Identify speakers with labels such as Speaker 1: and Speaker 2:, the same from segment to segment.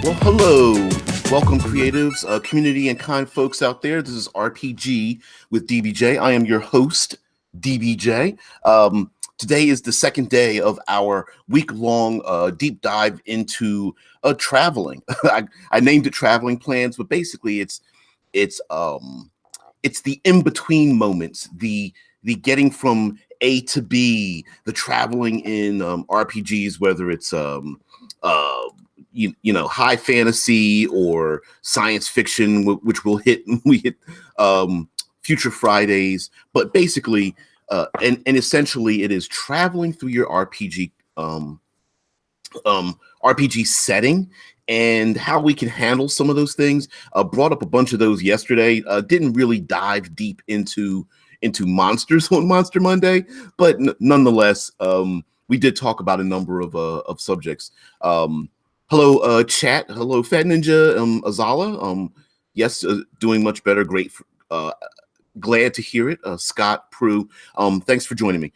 Speaker 1: Well, hello. Welcome, creatives, community, and kind folks out there. This is RPG with DBJ. I am your host, DBJ. Today is the second day of our week-long deep dive into traveling. I named it Traveling Plans, but basically it's the in-between moments, the getting from A to B, the traveling in RPGs, whether it's you know, high fantasy or science fiction, which we'll hit when we hit future Fridays. But basically, and essentially, it is traveling through your RPG setting and how we can handle some of those things. Brought up a bunch of those yesterday. Didn't really dive deep into monsters on Monster Monday, but nonetheless, we did talk about a number of subjects. Hello, chat. Hello, Fat Ninja, Azala. Yes, doing much better. Great. Glad to hear it. Scott, Prue, thanks for joining me.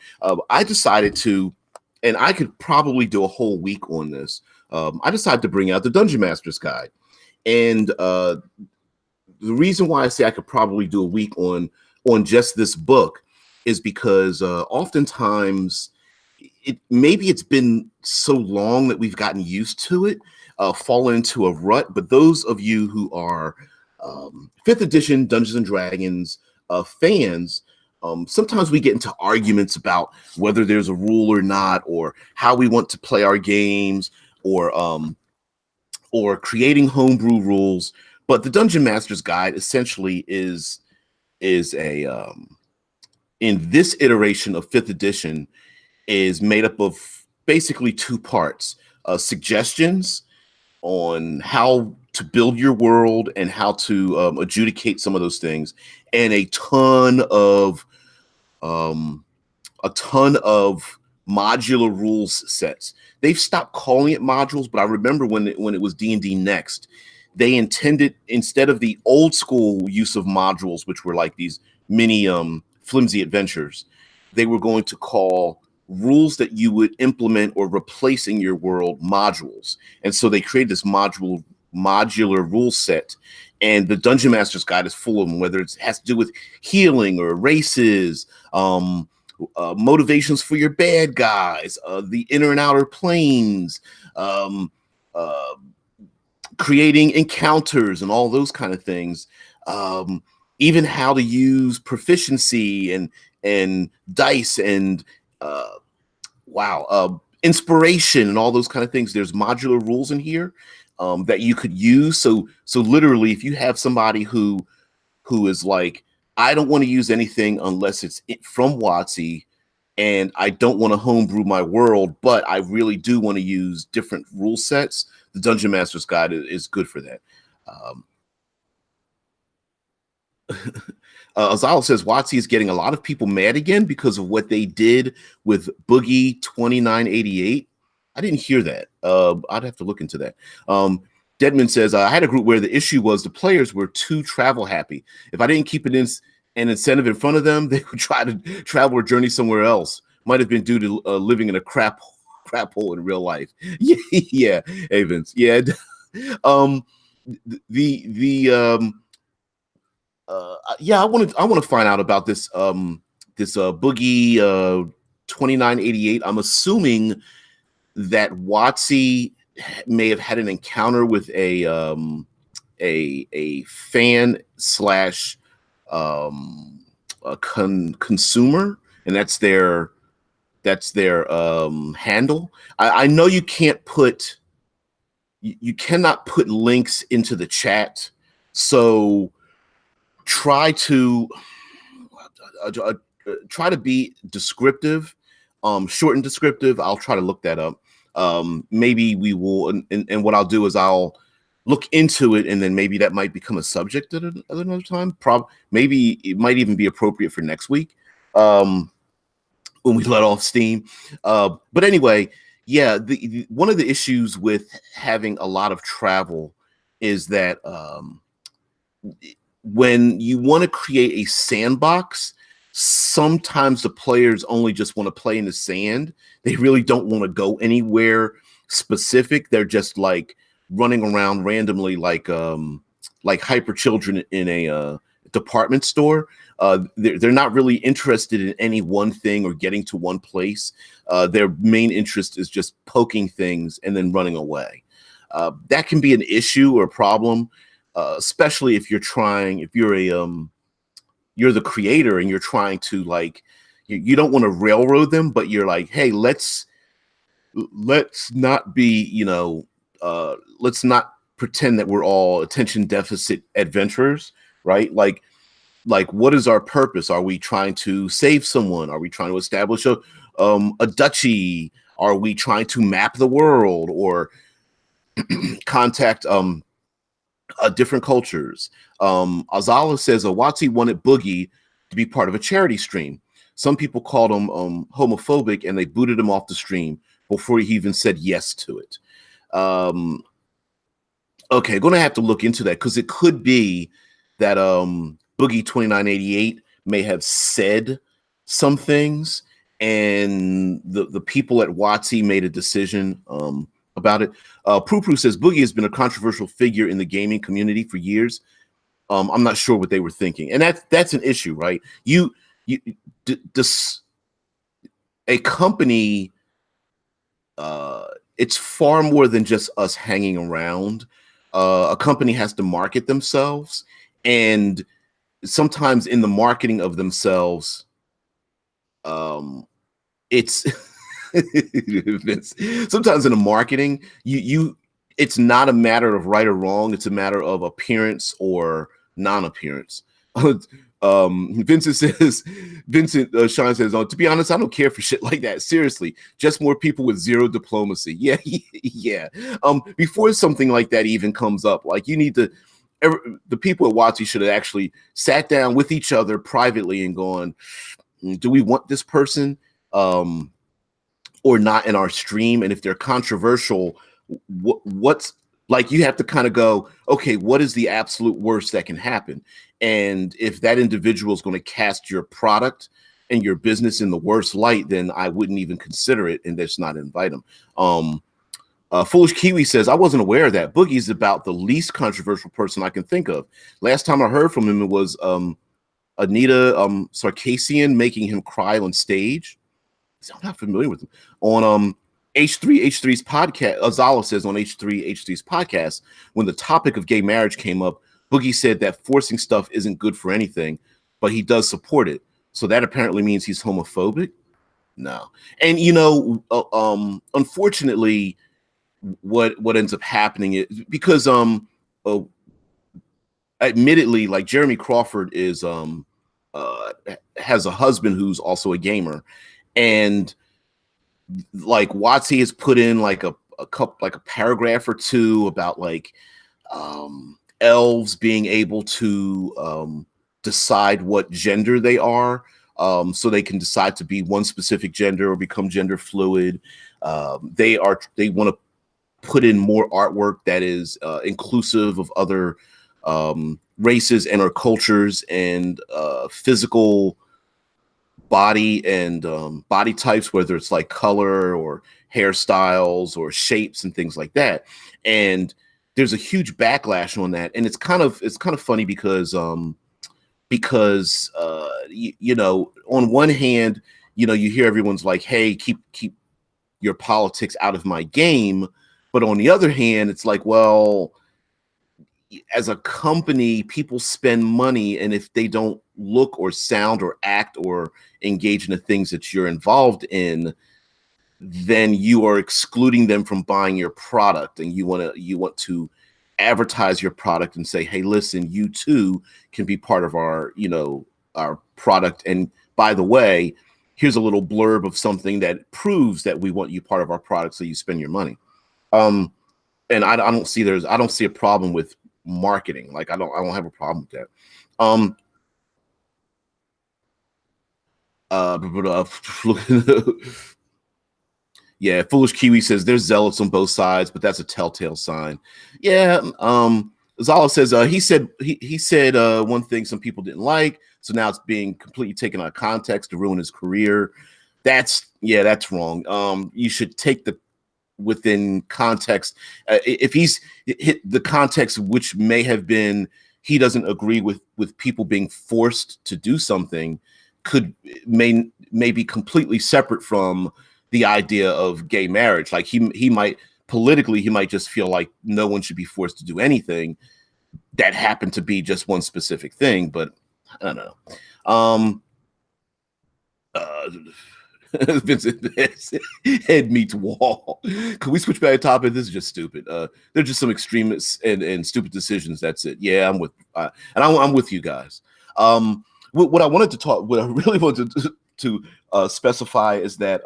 Speaker 1: I decided to, and I could probably do a whole week on this. I decided to bring out the Dungeon Master's Guide. And the reason why I say I could probably do a week on just this book is because oftentimes maybe it's been so long that we've gotten used to it, fallen into a rut. But those of you who are 5th edition Dungeons and Dragons fans, sometimes we get into arguments about whether there's a rule or not, or how we want to play our games, or creating homebrew rules. But the Dungeon Master's Guide essentially is a in this iteration of 5th edition is made up of basically two parts: suggestions on how to build your world and how to adjudicate some of those things, and a ton of modular rules sets. They've stopped calling it modules, but I remember when it was D&D Next, they intended, instead of the old school use of modules, which were like these mini flimsy adventures, they were going to call rules that you would implement or replace in your world modules. And so they created this modular rule set, and the Dungeon Master's Guide is full of them, whether it has to do with healing or races, motivations for your bad guys, the inner and outer planes, creating encounters and all those kind of things, even how to use proficiency and dice and inspiration and all those kind of things. There's modular rules in here that you could use. So literally, if you have somebody who is like, I don't want to use anything unless it's from WotC, and I don't want to homebrew my world, but I really do want to use different rule sets, the Dungeon Master's Guide is good for that. Azal says WotC is getting a lot of people mad again because of what they did with Boogie 2988. I didn't hear that. I'd have to look into that. Deadman says, I had a group where the issue was the players were too travel happy. If I didn't keep an incentive in front of them, they would try to travel or journey somewhere else. Might have been due to living in a crap hole in real life. Yeah, Avens. Yeah. I want to find out about this this Boogie 2988. I'm assuming that WotC may have had an encounter with a fan slash consumer, and that's their handle. I know you cannot put links into the chat, so try to be descriptive, short and descriptive. I'll try to look that up. Maybe we will, and what I'll do is I'll look into it, and then maybe that might become a subject at another time. Maybe it might even be appropriate for next week when we let off steam. But anyway, yeah, one of the issues with having a lot of travel is that when you want to create a sandbox, sometimes the players only just want to play in the sand. They really don't want to go anywhere specific. They're just like, running around randomly like hyper children in a department store. They're not really interested in any one thing or getting to one place. Their main interest is just poking things and then running away. That can be an issue or a problem, especially if you're the creator and you're trying to like you don't want to railroad them, but you're like, hey, let's not be, let's not pretend that we're all attention deficit adventurers, right? Like what is our purpose? Are we trying to save someone? Are we trying to establish a duchy? Are we trying to map the world or contact different cultures? Azala says Watsi wanted Boogie to be part of a charity stream. Some people called him homophobic and they booted him off the stream before he even said yes to it. Okay, going to have to look into that because it could be that Boogie 2988 may have said some things and the people at WotC made a decision about it. Prue Prue says Boogie has been a controversial figure in the gaming community for years. I'm not sure what they were thinking, and that's an issue, right? A company, it's far more than just us hanging around. A company has to market themselves, and sometimes in the marketing of themselves, it's sometimes in the marketing, it's not a matter of right or wrong. It's a matter of appearance or non-appearance. Vincent Sean says, to be honest, I don't care for shit like that. Seriously, just more people with zero diplomacy. Yeah, yeah. Before something like that even comes up, like you need to, the people at WotC should have actually sat down with each other privately and gone, do we want this person or not in our stream? And if they're controversial, what's like, you have to kind of go, okay, what is the absolute worst that can happen? And if that individual is going to cast your product and your business in the worst light, then I wouldn't even consider it and just not invite them. Foolish Kiwi says, I wasn't aware of that. Boogie's about the least controversial person I can think of. Last time I heard from him, it was Anita Sarkassian making him cry on stage. I'm not familiar with him. On H3H3's podcast, Azala says on H3H3's podcast, when the topic of gay marriage came up, Boogie said that forcing stuff isn't good for anything, but he does support it. So that apparently means he's homophobic? No. And, unfortunately, what ends up happening is because, admittedly, like Jeremy Crawford is, has a husband who's also a gamer. And like WotC has put in like a paragraph or two about like elves being able to decide what gender they are, so they can decide to be one specific gender or become gender fluid. They want to put in more artwork that is inclusive of other races and or cultures and physical body and body types, whether it's like color or hairstyles or shapes and things like that. And there's a huge backlash on that, and it's kind of funny because on one hand, you hear everyone's like, hey, keep your politics out of my game, but on the other hand, it's like, well, as a company, people spend money, and if they don't look or sound or act or engage in the things that you're involved in, then you are excluding them from buying your product. And you want to advertise your product and say, hey, listen, you too can be part of our product. And by the way, here's a little blurb of something that proves that we want you part of our product, so you spend your money. And I don't see a problem with marketing. Like I don't have a problem with that. Yeah, Foolish Kiwi says there's zealots on both sides, but that's a telltale sign. Yeah, Zala says he said one thing some people didn't like, so now it's being completely taken out of context to ruin his career. That's wrong. You should take the within context. If he's hit the context, which may have been he doesn't agree with people being forced to do something, may be completely separate from the idea of gay marriage. Like he might politically, he might just feel like no one should be forced to do anything that happened to be just one specific thing. But I don't know. Vincent head meets wall. Can we switch back to topic? This is just stupid. They're just some extremists and stupid decisions. That's it. Yeah, I'm with, and I'm with you guys. What I wanted to talk, what I really wanted to specify is that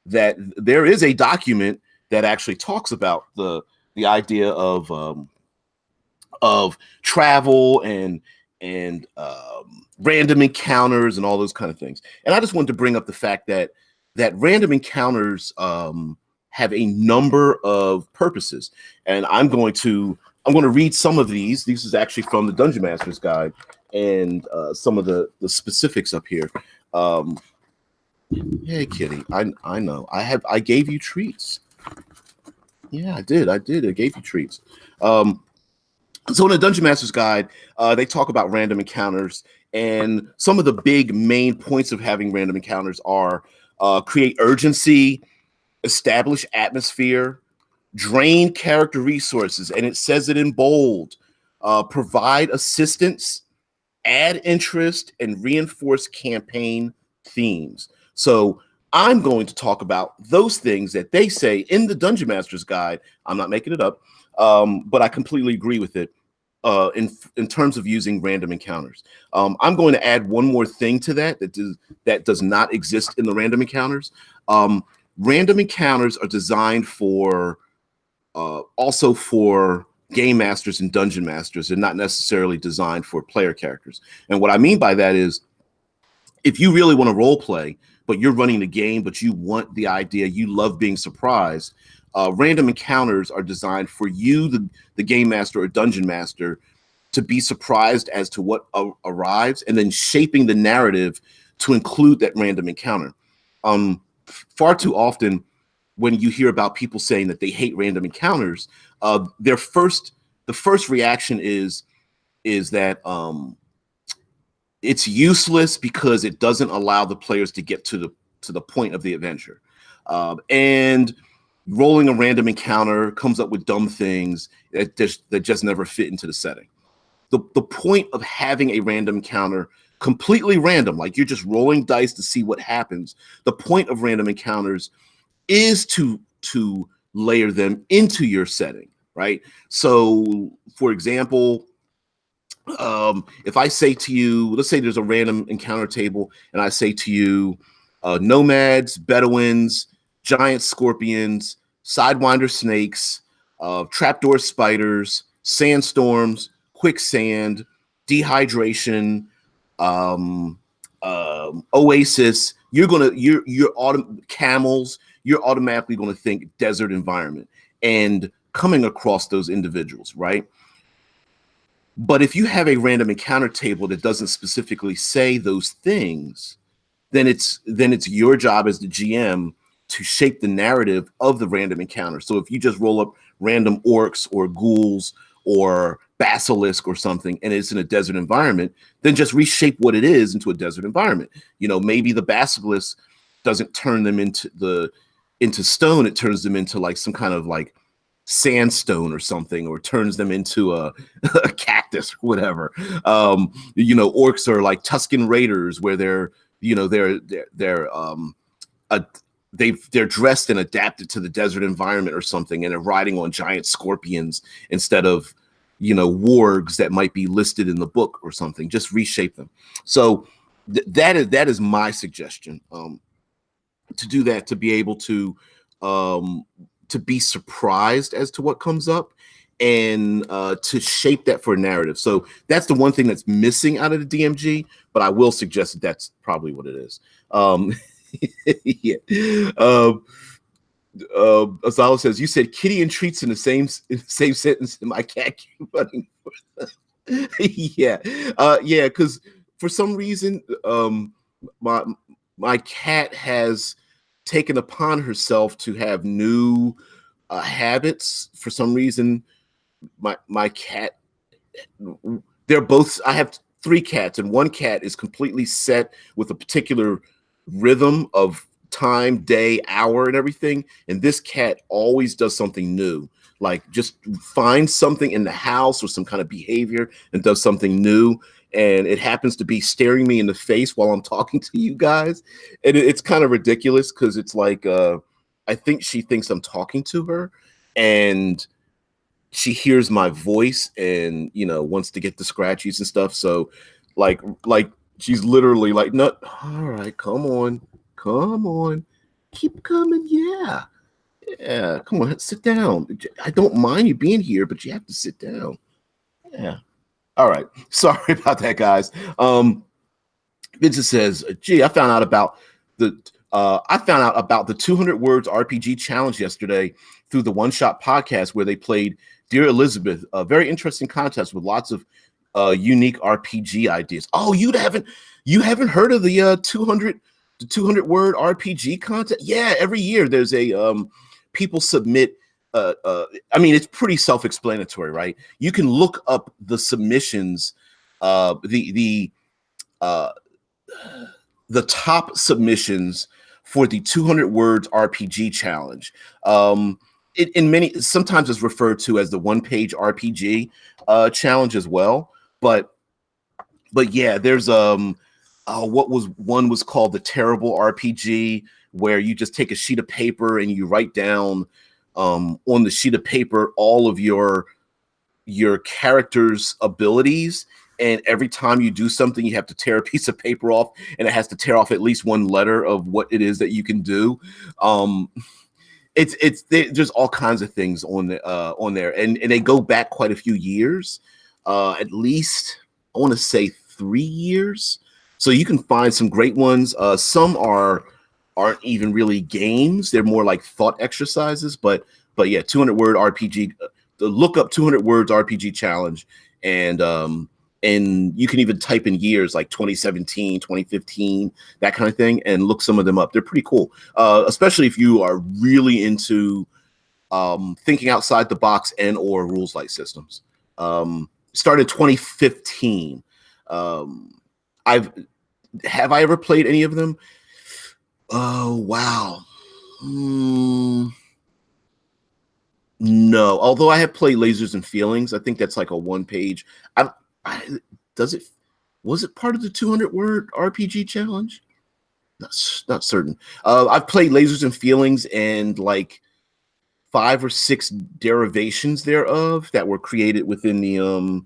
Speaker 1: that there is a document that actually talks about the idea of travel and random encounters and all those kind of things. And I just wanted to bring up the fact that random encounters have a number of purposes. And I'm going to read some of these. This is actually from the Dungeon Master's Guide, and some of the specifics up here. Hey, Kitty, I know. I gave you treats. Yeah, I did. I gave you treats. So in the Dungeon Master's Guide, they talk about random encounters, and some of the big main points of having random encounters are create urgency, establish atmosphere, drain character resources, and it says it in bold, provide assistance, add interest, and reinforce campaign themes. So I'm going to talk about those things that they say in the Dungeon Master's Guide. I'm not making it up, but I completely agree with it in terms of using random encounters. I'm going to add one more thing to that does not exist in the random encounters. Random encounters are designed for also for game masters and dungeon masters, and not necessarily designed for player characters. And what I mean by that is, if you really want to role play, but you're running the game, but you want the idea, you love being surprised, random encounters are designed for you, the game master or dungeon master, to be surprised as to what arrives, and then shaping the narrative to include that random encounter. Far too often, when you hear about people saying that they hate random encounters, the first reaction is that it's useless because it doesn't allow the players to get to the point of the adventure. And rolling a random encounter comes up with dumb things that just never fit into the setting. The point of having a random encounter, completely random, like you're just rolling dice to see what happens, the point of random encounters is to layer them into your setting, right? So, for example, if I say to you, let's say there's a random encounter table, and I say to you, nomads, Bedouins, giant scorpions, sidewinder snakes, trapdoor spiders, sandstorms, quicksand, dehydration, oasis. Camels. You're automatically going to think desert environment and coming across those individuals, right? But if you have a random encounter table that doesn't specifically say those things, then it's your job as the GM to shape the narrative of the random encounter. So if you just roll up random orcs or ghouls or basilisk or something, and it's in a desert environment, then just reshape what it is into a desert environment. You know, maybe the basilisk doesn't turn them into stone; it turns them into like some kind of like sandstone or something, or turns them into a cactus or whatever. Orcs are like Tuscan raiders, where they're dressed and adapted to the desert environment or something, and they're riding on giant scorpions instead of wargs that might be listed in the book or something. Just reshape them. So that is my suggestion, to do that, to be able to be surprised as to what comes up, and to shape that for a narrative. So that's the one thing that's missing out of the DMG, but I will suggest that that's probably what it is. Yeah. Azalo says, you said kitty and treats in the same sentence, and my cat keep running. Yeah. Because for some reason, my cat has taken upon herself to have new habits. For some reason, my cat, they're both, I have 3 cats, and one cat is completely set with a particular rhythm of time, day, hour, and everything. And this cat always does something new, like just finds something in the house or some kind of behavior and does something new. And it happens to be staring me in the face while I'm talking to you guys. And it's kind of ridiculous because it's like, I think she thinks I'm talking to her, and she hears my voice and, wants to get the scratchies and stuff. So like she's literally like, no, all right, come on, keep coming. Yeah, come on, sit down. I don't mind you being here, but you have to sit down. Yeah. All right. Sorry about that, guys. Vincent says, gee, I found out about the 200 words RPG challenge yesterday through the One Shot podcast, where they played Dear Elizabeth, a very interesting contest with lots of unique RPG ideas. Oh, you haven't heard of the 200 word RPG contest? Yeah, every year there's a people submit. I mean, it's pretty self-explanatory, right? You can look up the submissions, the top submissions for the 200 words RPG challenge. Sometimes it's referred to as the one-page RPG challenge as well. But yeah, there's one was called the terrible RPG, where you just take a sheet of paper and you write down on the sheet of paper all of your character's abilities. And every time you do something, you have to tear a piece of paper off, and it has to tear off at least one letter of what it is that you can do. There's all kinds of things on there, and they go back quite a few years, at least I want to say 3 years. So you can find some great ones. Some aren't even really games; they're more like thought exercises. But yeah, 200 word RPG. The look up 200 words RPG challenge, and you can even type in years like 2017, 2015, that kind of thing, and look some of them up. They're pretty cool, especially if you are really into thinking outside the box and or rules light systems. Started 2015. Have I ever played any of them? Oh, wow. No, although I have played Lasers and Feelings. I think that's like a one page. Was it part of the 200 word RPG challenge? Not certain. I've played Lasers and Feelings and like 5 or 6 derivations thereof that were created within the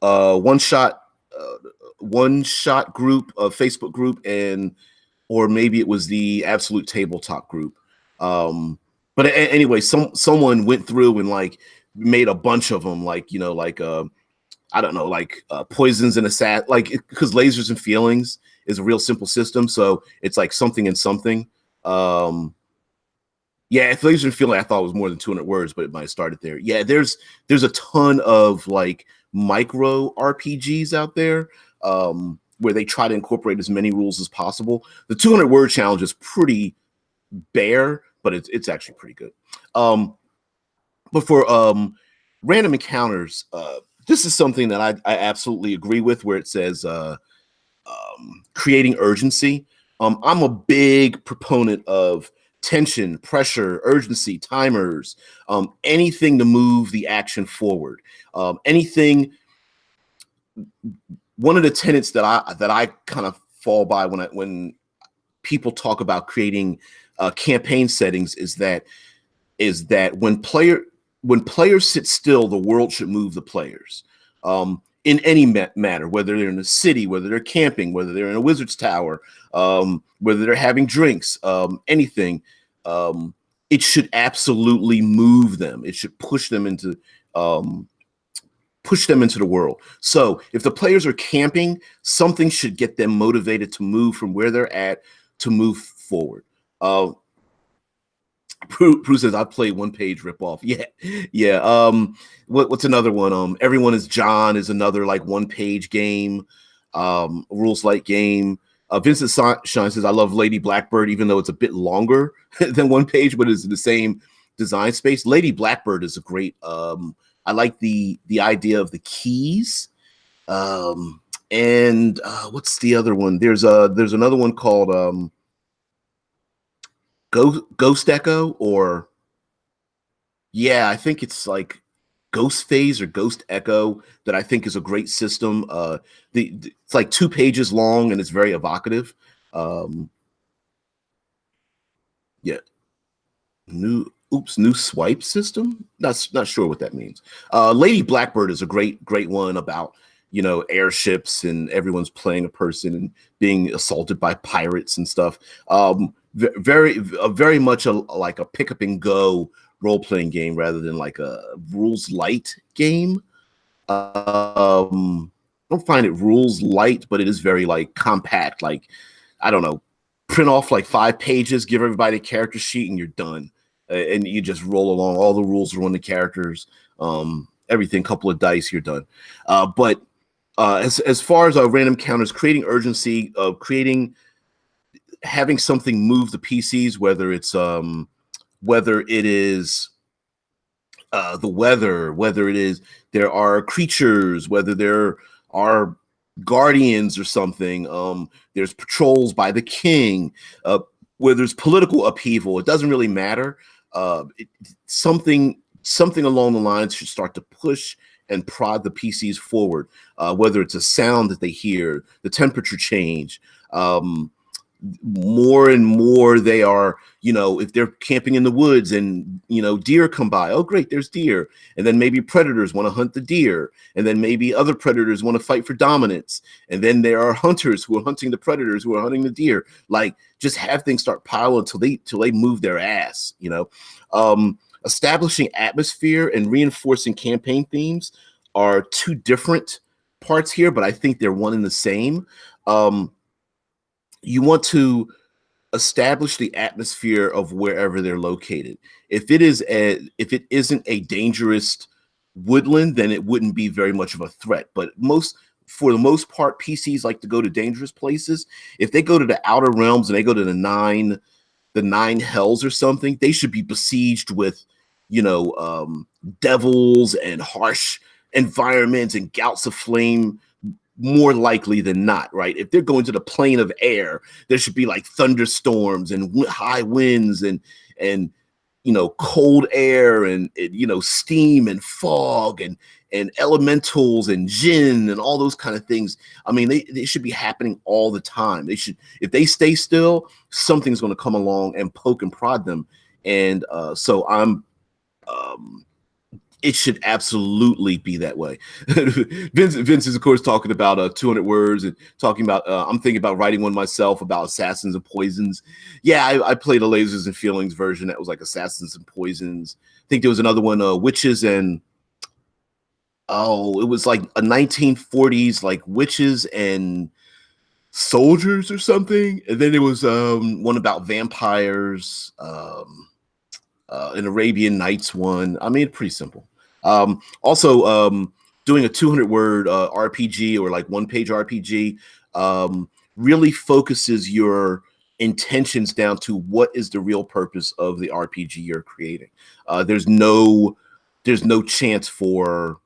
Speaker 1: one shot group, Facebook group, or maybe it was the Absolute Tabletop group. But anyway, someone went through and like made a bunch of them, like I don't know, like Poisons and Assassin, like, because Lasers and Feelings is a real simple system, so it's like something and something. Yeah, if Lasers and Feeling, I thought it was more than 200 words, but it might have started there. Yeah, there's a ton of like micro RPGs out there, where they try to incorporate as many rules as possible. The 200 word challenge is pretty bare, but it's actually pretty good. But for random encounters, this is something that I absolutely agree with, where it says creating urgency. I'm a big proponent of tension, pressure, urgency, timers, anything to move the action forward. Anything. One of the tenets that I kind of fall by when people talk about creating campaign settings is that when players sit still, the world should move the players. In any matter, whether they're in a city, whether they're camping, whether they're in a wizard's tower, whether they're having drinks, anything, it should absolutely move them. It should push them into the world. So if the players are camping, something should get them motivated to move from where they're at to move forward. Prue says, I've played one page ripoff. Yeah. What's another one? Everyone is John is another like one page game, rules light game. Vincent Shine says, I love Lady Blackbird, even though it's a bit longer than one page, but it's in the same design space. Lady Blackbird is a great, I like the idea of the keys. And what's the other one? There's another one called Ghost Echo, or yeah, I think it's like Ghost Phase or Ghost Echo, that I think is a great system. It's like 2 pages long and it's very evocative. Yeah, new swipe system. Not sure what that means. Lady Blackbird is a great one about, airships and everyone's playing a person and being assaulted by pirates and stuff. Very much like a pick up and go role playing game rather than like a rules light game. I don't find it rules light, but it is very like compact. Like, I don't know, print off like 5 pages, give everybody a character sheet, and you're done. And you just roll along. All the rules are on the characters. Everything, couple of dice, you're done. But as far as random counters, creating urgency, having something move the PCs, whether it is the weather, whether it is there are creatures, whether there are guardians or something. There's patrols by the king, where there's political upheaval. It doesn't really matter. Something along the lines should start to push and prod the PCs forward. Whether it's a sound that they hear, the temperature change. More and more they are, if they're camping in the woods and deer come by, oh great, there's deer, and then maybe predators want to hunt the deer, and then maybe other predators want to fight for dominance, and then there are hunters who are hunting the predators who are hunting the deer. Like, just have things start piling till they move their ass. Establishing atmosphere and reinforcing campaign themes are 2 different parts here, but I think they're one and the same. You want to establish the atmosphere of wherever they're located. If it isn't a dangerous woodland, then it wouldn't be very much of a threat. But for the most part, PCs like to go to dangerous places. If they go to the outer realms and they go to the nine hells or something, they should be besieged with, devils and harsh environments and gouts of flame, more likely than not, right? If they're going to the plane of air, there should be like thunderstorms and high winds and cold air and steam and fog and elementals and jinn and all those kind of things. I mean, they should be happening all the time. If they stay still, something's going to come along and poke and prod them. And so it should absolutely be that way. Vince is, of course, talking about 200 words and talking about, I'm thinking about writing one myself about assassins and poisons. Yeah, I played a Lasers and Feelings version that was like assassins and poisons. I think there was another one, witches and, it was like a 1940s, like witches and soldiers or something. And then there was one about vampires, an Arabian Nights one. I mean, pretty simple. Also, doing a 200-word RPG or like 1-page RPG really focuses your intentions down to what is the real purpose of the RPG you're creating. There's no chance for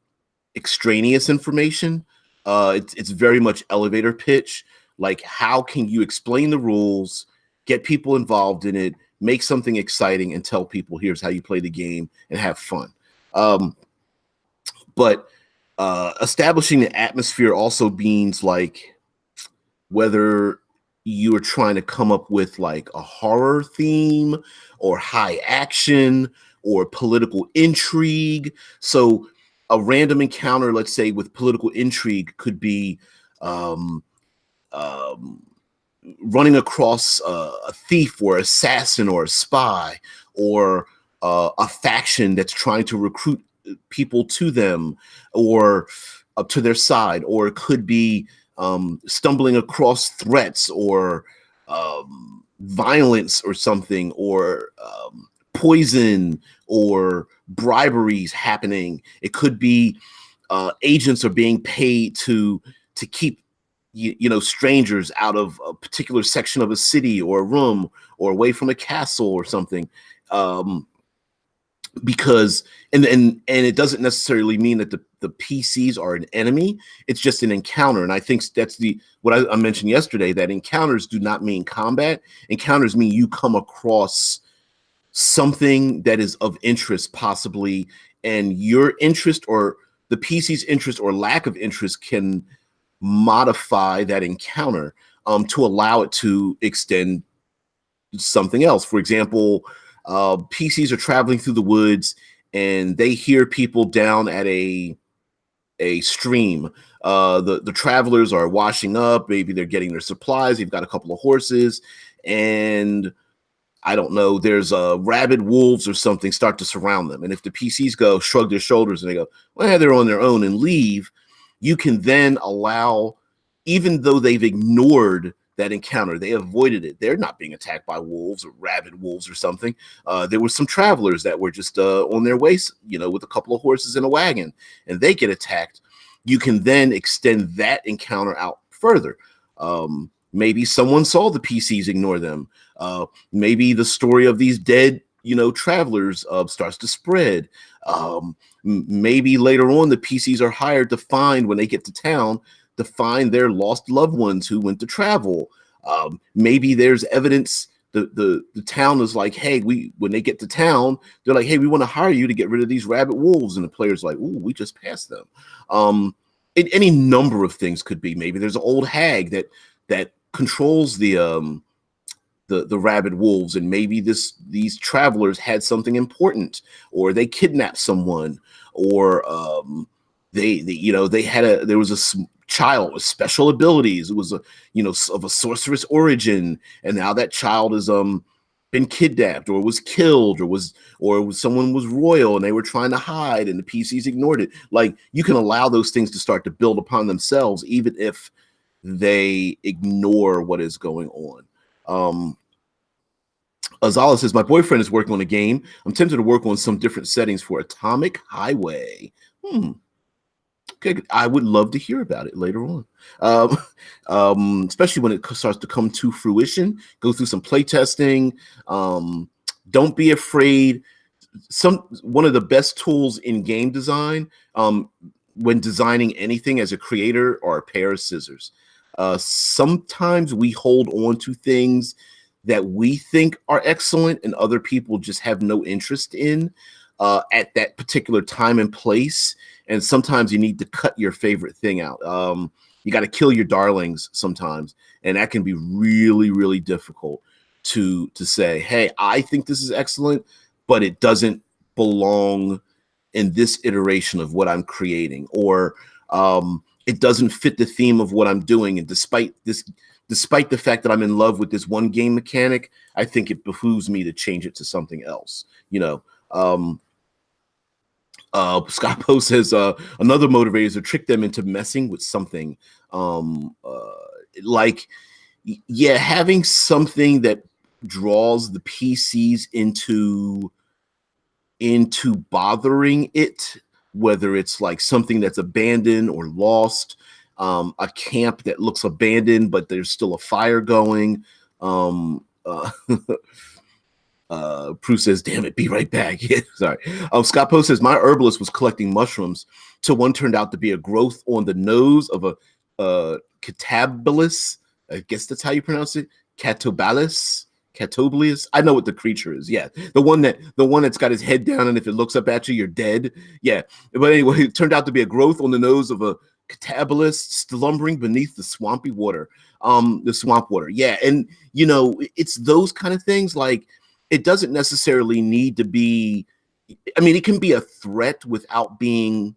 Speaker 1: extraneous information. It's very much elevator pitch. Like, how can you explain the rules, get people involved in it, make something exciting, and tell people here's how you play the game and have fun. But establishing the atmosphere also means like whether you are trying to come up with like a horror theme or high action or political intrigue. So a random encounter, let's say with political intrigue, could be running across a thief or assassin or a spy or a faction that's trying to recruit people to them or up to their side, or it could be stumbling across threats or violence or something, or poison or briberies happening. It could be agents are being paid to keep strangers out of a particular section of a city or a room or away from a castle or something. Because and it doesn't necessarily mean that the PCs are an enemy. It's just an encounter, and I think that's what I mentioned yesterday, that encounters do not mean combat. Encounters mean you come across something that is of interest, possibly, and your interest or the PC's interest or lack of interest can modify that encounter to allow it to extend something else. For example, PCs are traveling through the woods and they hear people down at a stream. The travelers are washing up. Maybe they're getting their supplies. They've got a couple of horses, and I don't know, there's rabid wolves or something start to surround them. And if the PCs shrug their shoulders and they go, well, they're on their own, and leave, you can then allow, even though they've ignored that encounter, they avoided it. They're not being attacked by wolves or rabid wolves or something. There were some travelers that were just on their way, with a couple of horses and a wagon, and they get attacked. You can then extend that encounter out further. Maybe someone saw the PCs ignore them. Maybe the story of these dead, travelers starts to spread. Maybe later on, the PCs are hired to find, when they get to town, to find their lost loved ones who went to travel. Maybe there's evidence. The town is like, hey, when they get to town, they're like, hey, we want to hire you to get rid of these rabid wolves, and the player's like, ooh, we just passed them. Any number of things could be. Maybe there's an old hag that controls the rabid wolves, and maybe these travelers had something important, or they kidnapped someone, or there was a child with special abilities. It was of a sorceress origin, and now that child is been kidnapped, or was killed, or someone was royal and they were trying to hide and the PCs ignored it. Like, you can allow those things to start to build upon themselves, even if they ignore what is going on. Azala says, my boyfriend is working on a game. I'm tempted to work on some different settings for Atomic Highway. Okay, I would love to hear about it later on, especially when it starts to come to fruition. Go through some play testing. Don't be afraid. One of the best tools in game design, when designing anything as a creator, are a pair of scissors. Sometimes we hold on to things that we think are excellent and other people just have no interest in at that particular time and place. And sometimes you need to cut your favorite thing out. You got to kill your darlings sometimes. And that can be really, really difficult to say, hey, I think this is excellent, but it doesn't belong in this iteration of what I'm creating, or it doesn't fit the theme of what I'm doing. And despite the fact that I'm in love with this one game mechanic, I think it behooves me to change it to something else. Scott Poe says another motivator is to trick them into messing with something, having something that draws the PCs into bothering it, whether it's like something that's abandoned or lost, a camp that looks abandoned but there's still a fire going. Prue says, damn it, be right back. Yeah, sorry. Scott Poe says, my herbalist was collecting mushrooms till one turned out to be a growth on the nose of a catabolus. I guess that's how you pronounce it. Catobalus. I know what the creature is. Yeah. The one that's got his head down, and if it looks up at you, you're dead. Yeah. But anyway, it turned out to be a growth on the nose of a catabolus slumbering beneath the swampy water. The swamp water. Yeah. And it's those kind of things. Like, it doesn't necessarily need to be, it can be a threat without being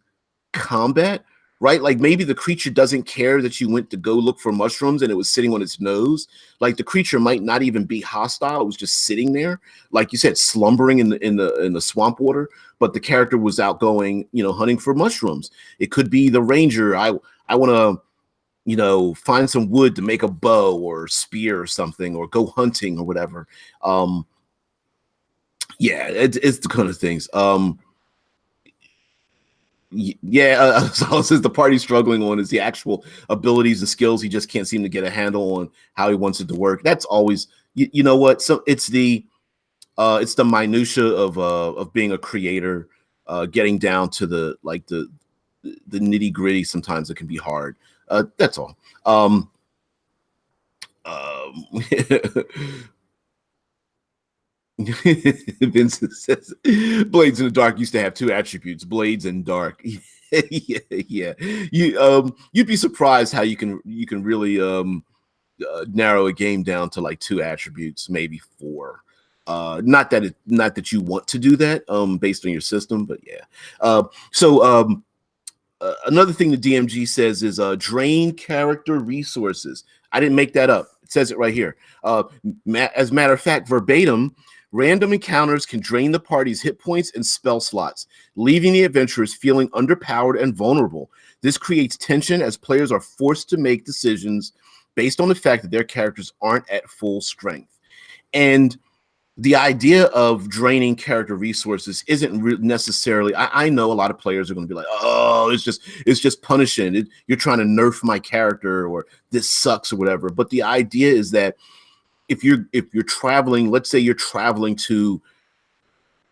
Speaker 1: combat, right? Like, maybe the creature doesn't care that you went to go look for mushrooms and it was sitting on its nose. Like, the creature might not even be hostile. It was just sitting there, like you said, slumbering in the swamp water, but the character was out going, hunting for mushrooms. It could be the ranger. I want to, find some wood to make a bow or spear or something, or go hunting or whatever. Yeah, it's the kind of things. Yeah, so says the part he's struggling on is the actual abilities and skills. He just can't seem to get a handle on how he wants it to work. That's always, you know what? So it's the minutia of being a creator, getting down to the like the nitty gritty. Sometimes it can be hard. That's all. Um, Vincent says Blades in the Dark used to have two attributes, Blades and Dark. Yeah, yeah. You'd be surprised how you can really narrow a game down to like two attributes, maybe four. Not that you want to do that based on your system, but yeah. Another thing the DMG says is drain character resources. I didn't make that up. It says it right here. As a matter of fact, verbatim, random encounters can drain the party's hit points and spell slots, leaving the adventurers feeling underpowered and vulnerable. This creates tension as players are forced to make decisions based on the fact that their characters aren't at full strength. And the idea of draining character resources isn't necessarily. I know a lot of players are going to be like, "Oh, it's just punishing. You're trying to nerf my character, or this sucks, or whatever." But the idea is that if you're traveling, let's say you're traveling to,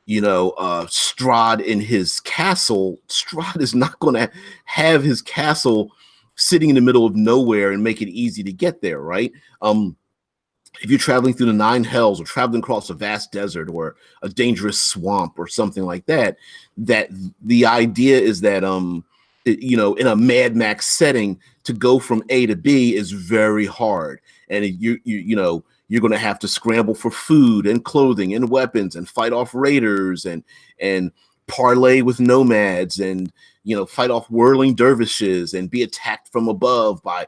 Speaker 1: Strahd in his castle. Strahd is not going to have his castle sitting in the middle of nowhere and make it easy to get there, right? If you're traveling through the nine hells or traveling across a vast desert or a dangerous swamp or something like that, that the idea is that in a Mad Max setting, to go from A to B is very hard, and you're going to have to scramble for food and clothing and weapons and fight off raiders and parlay with nomads and fight off whirling dervishes and be attacked from above by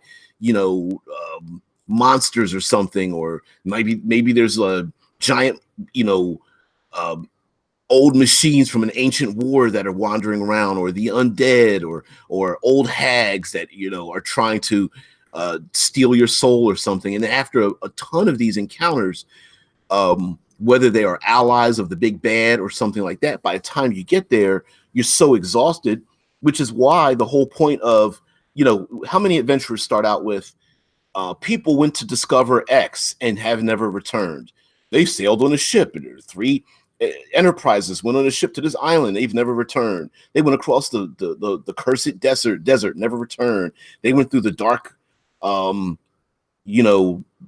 Speaker 1: monsters or something, or maybe there's a giant old machines from an ancient war that are wandering around, or the undead, or old hags that are trying to steal your soul or something. And after a ton of these encounters, whether they are allies of the big bad or something like that, by the time you get there, you're so exhausted, which is why the whole point of how many adventurers start out with people went to discover X and have never returned. They sailed on a ship, and there were three enterprises went on a ship to this island. They've never returned. They went across the cursed desert, never returned. They went through the dark,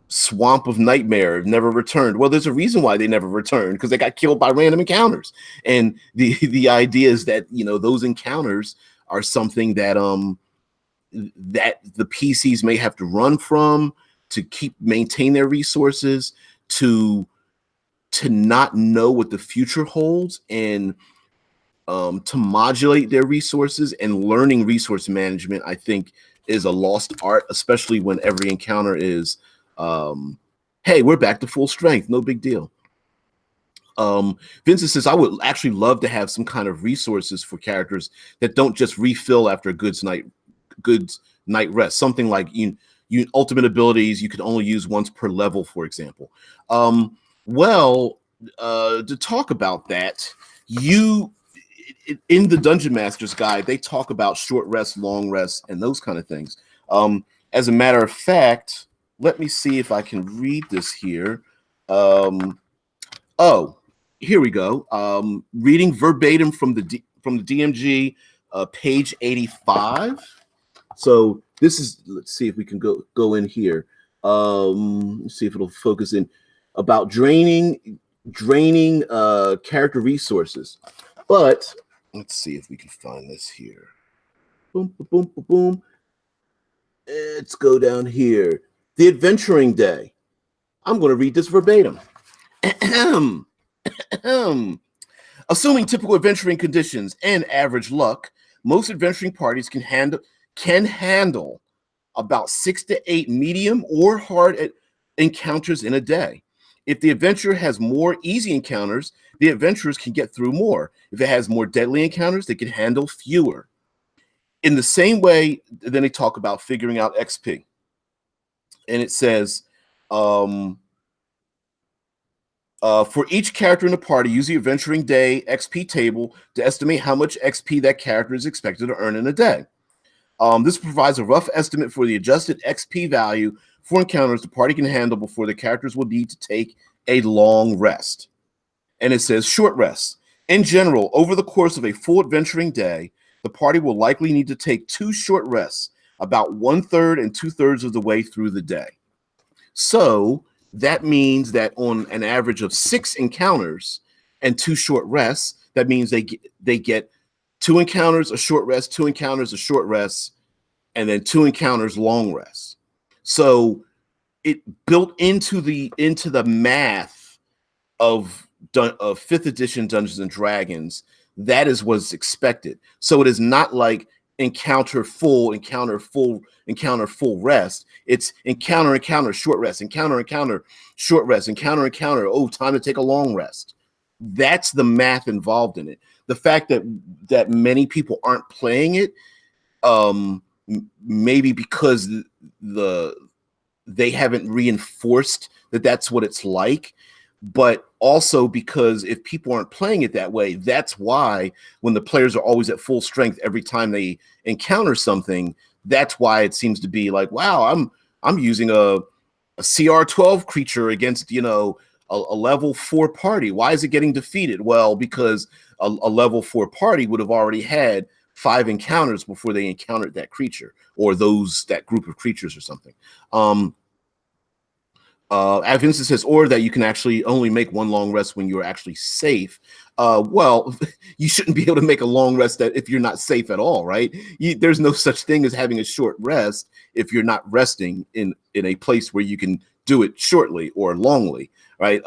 Speaker 1: swamp of nightmare, never returned. Well, there's a reason why they never returned, because they got killed by random encounters. And the idea is that those encounters are something that that the PCs may have to run from to maintain their resources, to not know what the future holds, and to modulate their resources. And learning resource management, I think, is a lost art, especially when every encounter is, hey, we're back to full strength, no big deal. Vincent says, I would actually love to have some kind of resources for characters that don't just refill after a good night rest. Something like you ultimate abilities you can only use once per level, for example. To talk about that, in the Dungeon Master's Guide, they talk about short rest, long rest, and those kind of things. As a matter of fact, let me see if I can read this here. Here we go. Reading verbatim from the DMG, page 85. So this is, let's see if we can go in here. Let's see if it'll focus in about draining character resources. But let's see if we can find this here. Boom, boom, boom, boom. Let's go down here. The Adventuring Day. I'm going to read this verbatim. Assuming typical adventuring conditions and average luck, most adventuring parties can handle about 6 to 8 medium or hard encounters in a day. If the adventurer has more easy encounters, the adventurers can get through more. If it has more deadly encounters, they can handle fewer. In the same way, then they talk about figuring out XP. And it says, For each character in the party, use the adventuring day XP table to estimate how much XP that character is expected to earn in a day. This provides a rough estimate for the adjusted XP value for encounters the party can handle before the characters will need to take a long rest. And it says short rests. In general, over the course of a full adventuring day, the party will likely need to take 2 short rests, about 1/3 and 2/3 of the way through the day. So that means that on an average of 6 encounters and 2 short rests, that means they get 2 encounters, a short rest, 2 encounters, a short rest, and then 2 encounters, long rests. So it built into the math of 5th edition Dungeons and Dragons. That is what's expected. So it is not like encounter full rest. It's encounter short rest, encounter short rest, encounter. Oh, time to take a long rest. That's the math involved in it. The fact that many people aren't playing it, maybe because they haven't reinforced that that's what it's like, but also because if people aren't playing it that way, that's why when the players are always at full strength every time they encounter something, that's why it seems to be like, wow, I'm using a CR12 creature against, a level 4 party. Why is it getting defeated? Well, because a level 4 party would have already had 5 encounters before they encountered that creature or that group of creatures or something. Vincent says, or that you can actually only make 1 long rest when you're actually safe. Well, you shouldn't be able to make a long rest if you're not safe at all, right? There's no such thing as having a short rest if you're not resting in a place where you can do it shortly or longly, right?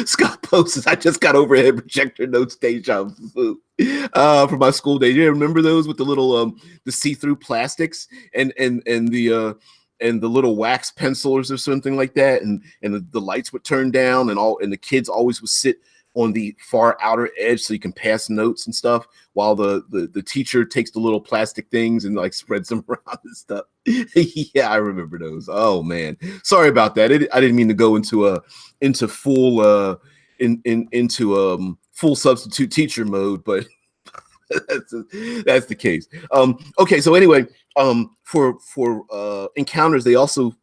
Speaker 1: Scott posts, I just got overhead projector notes deja vu from my school days. You remember those with the little the see-through plastics and the little wax pencils or something like that, and the lights would turn down and the kids always would sit on the far outer edge so you can pass notes and stuff while the teacher takes the little plastic things and like spreads them around and stuff. Yeah, I remember those. Oh man, sorry about that. I didn't mean to go into full full substitute teacher mode, but that's the case. Okay, so anyway, for encounters, they also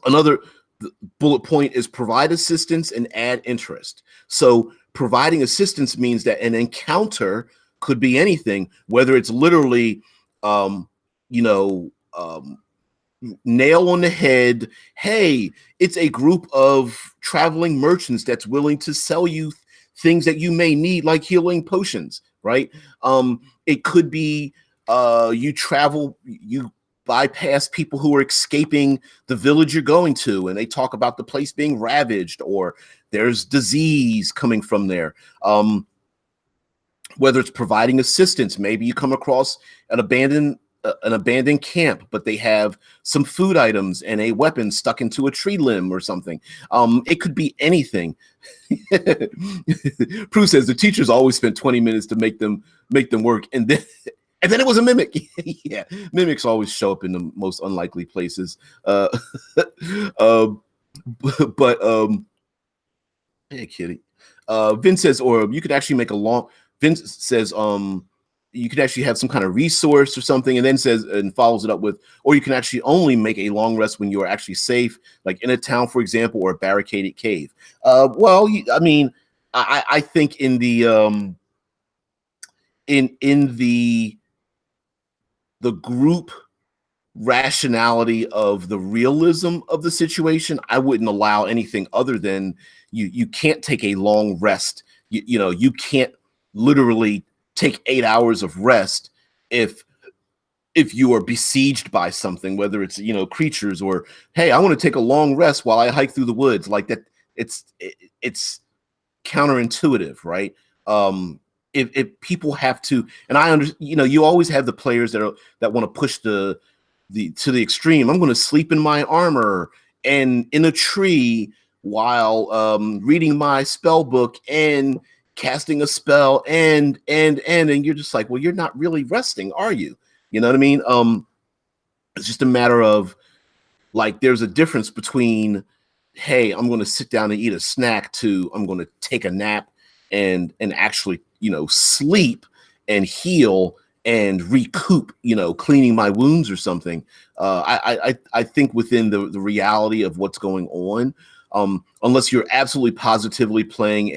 Speaker 1: another bullet point is provide assistance and add interest. So providing assistance means that an encounter could be anything, whether it's literally nail on the head. Hey, it's a group of traveling merchants that's willing to sell you things that you may need, like healing potions, right? It could be you bypass people who are escaping the village you're going to, and they talk about the place being ravaged or there's disease coming from there. Whether it's providing assistance, maybe you come across an abandoned camp, but they have some food items and a weapon stuck into a tree limb or something. It could be anything. Prue says the teachers always spent 20 minutes to make them work, and then it was a mimic. Yeah, mimics always show up in the most unlikely places. Hey kitty. Vince says, or you could actually make a long. Vince says, you could actually have some kind of resource or something, and then says and follows it up with, or you can actually only make a long rest when you are actually safe, like in a town, for example, or a barricaded cave. Well, I think in the in the group rationality of the realism of the situation, I wouldn't allow anything other than you can't take a long rest. You can't literally take 8 hours of rest if you are besieged by something, whether it's creatures or, hey, I want to take a long rest while I hike through the woods, like that. It's counterintuitive, right? If people have to, and I understand, you always have the players that want to push to the extreme. I'm going to sleep in my armor and in a tree while reading my spell book and casting a spell and you're just like, well, you're not really resting, are you? You know what I mean? It's just a matter of Like there's a difference between, hey, I'm going to sit down and eat a snack, to I'm going to take a nap and actually, sleep and heal and recoup, cleaning my wounds or something. I think within the reality of what's going on, unless you're absolutely positively playing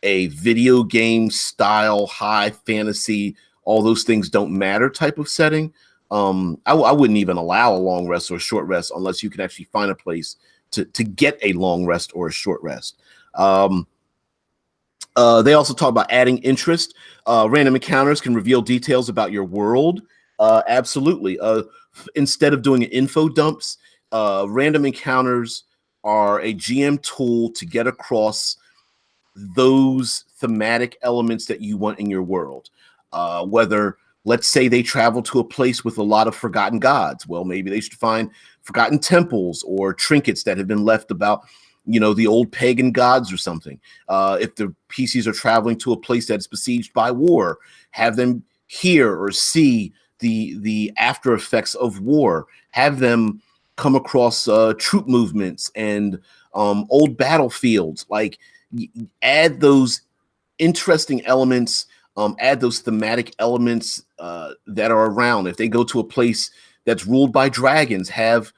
Speaker 1: a video game style, high fantasy, all those things don't matter type of setting, I wouldn't even allow a long rest or a short rest unless you can actually find a place to get a long rest or a short rest. They also talk about adding interest. Random encounters can reveal details about your world. Absolutely. Instead of doing info dumps, random encounters are a GM tool to get across those thematic elements that you want in your world. Whether, let's say, they travel to a place with a lot of forgotten gods. Well, maybe they should find forgotten temples or trinkets that have been left about, the old pagan gods or something. If the PCs are traveling to a place that's besieged by war, have them hear or see the after effects of war. Have them come across troop movements and old battlefields. Like, add those interesting elements, add those thematic elements that are around. If they go to a place that's ruled by dragons, have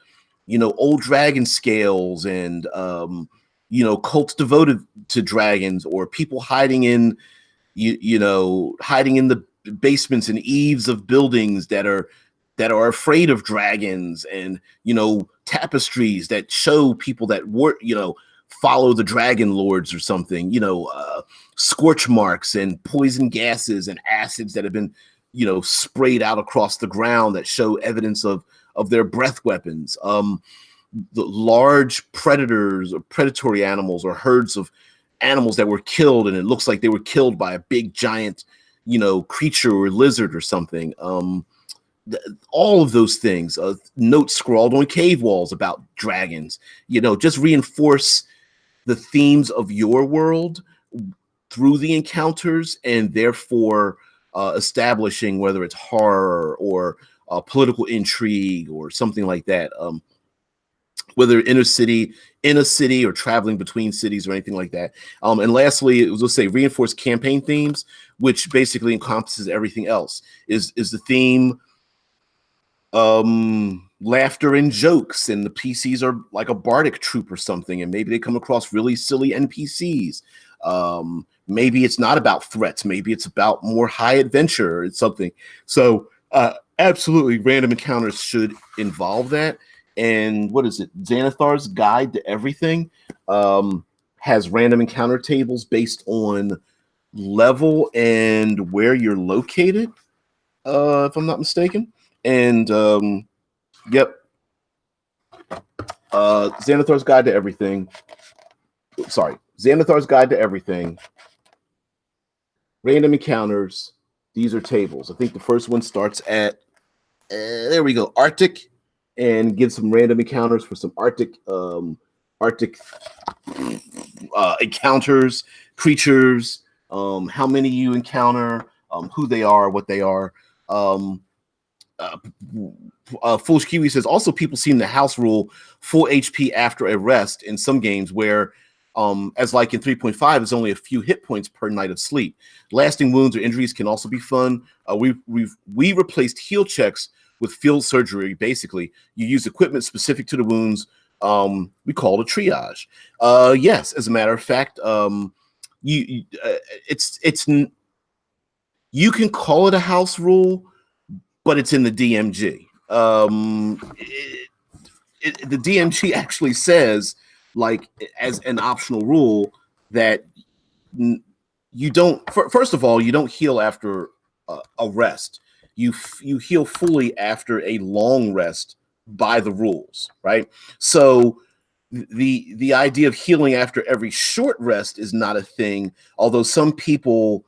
Speaker 1: old dragon scales and cults devoted to dragons, or people hiding in hiding in the basements and eaves of buildings that are afraid of dragons, and tapestries that show people that were follow the dragon lords or something, scorch marks and poison gases and acids that have been sprayed out across the ground that show evidence of their breath weapons. The large predators or predatory animals or herds of animals that were killed, and it looks like they were killed by a big giant creature or lizard or something. All of those things, notes scrawled on cave walls about dragons, just reinforce the themes of your world through the encounters, and therefore establishing whether it's horror or political intrigue or something like that. Whether in a city or traveling between cities or anything like that. And lastly, it was, let's say, reinforce campaign themes, which basically encompasses everything else. Is the theme laughter and jokes, and the PCs are like a bardic troupe or something, and maybe they come across really silly NPCs. Maybe it's not about threats, maybe it's about more high adventure or something. So absolutely, random encounters should involve that. And what is it? Xanathar's Guide to Everything has random encounter tables based on level and where you're located, if I'm not mistaken. And yep, Xanathar's Guide to Everything. Sorry, Xanathar's Guide to Everything. Random encounters. These are tables. I think the first one starts at there we go, Arctic, and gives some random encounters for some Arctic encounters, creatures, how many you encounter, who they are, what they are. Foolish Kiwi says also people seem to house rule full HP after a rest in some games where, as like in 3.5, it's only a few hit points per night of sleep. Lasting wounds or injuries can also be fun. We replaced heal checks with field surgery. Basically, you use equipment specific to the wounds. We call it a triage. Yes, as a matter of fact, you can call it a house rule, but it's in the DMG. The DMG actually says, like, as an optional rule, that you don't. First of all, you don't heal after a rest. You heal fully after a long rest by the rules, right? So the idea of healing after every short rest is not a thing, although some people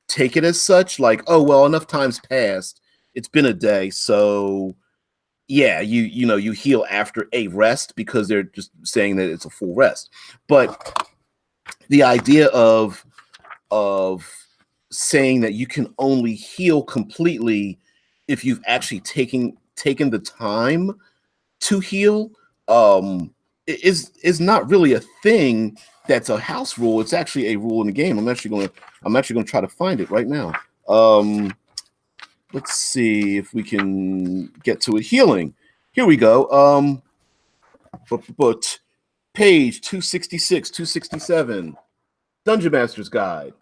Speaker 1: take it as such, like, oh well, enough time's passed, it's been a day, so yeah, you heal after a rest because they're just saying that it's a full rest. But the idea of saying that you can only heal completely if you've actually taken the time to heal is not really a thing that's a house rule. It's actually a rule in the game. I'm actually gonna try to find it right now. Let's see if we can get to it. Healing. Here we go. But page 266, 267, Dungeon Master's Guide.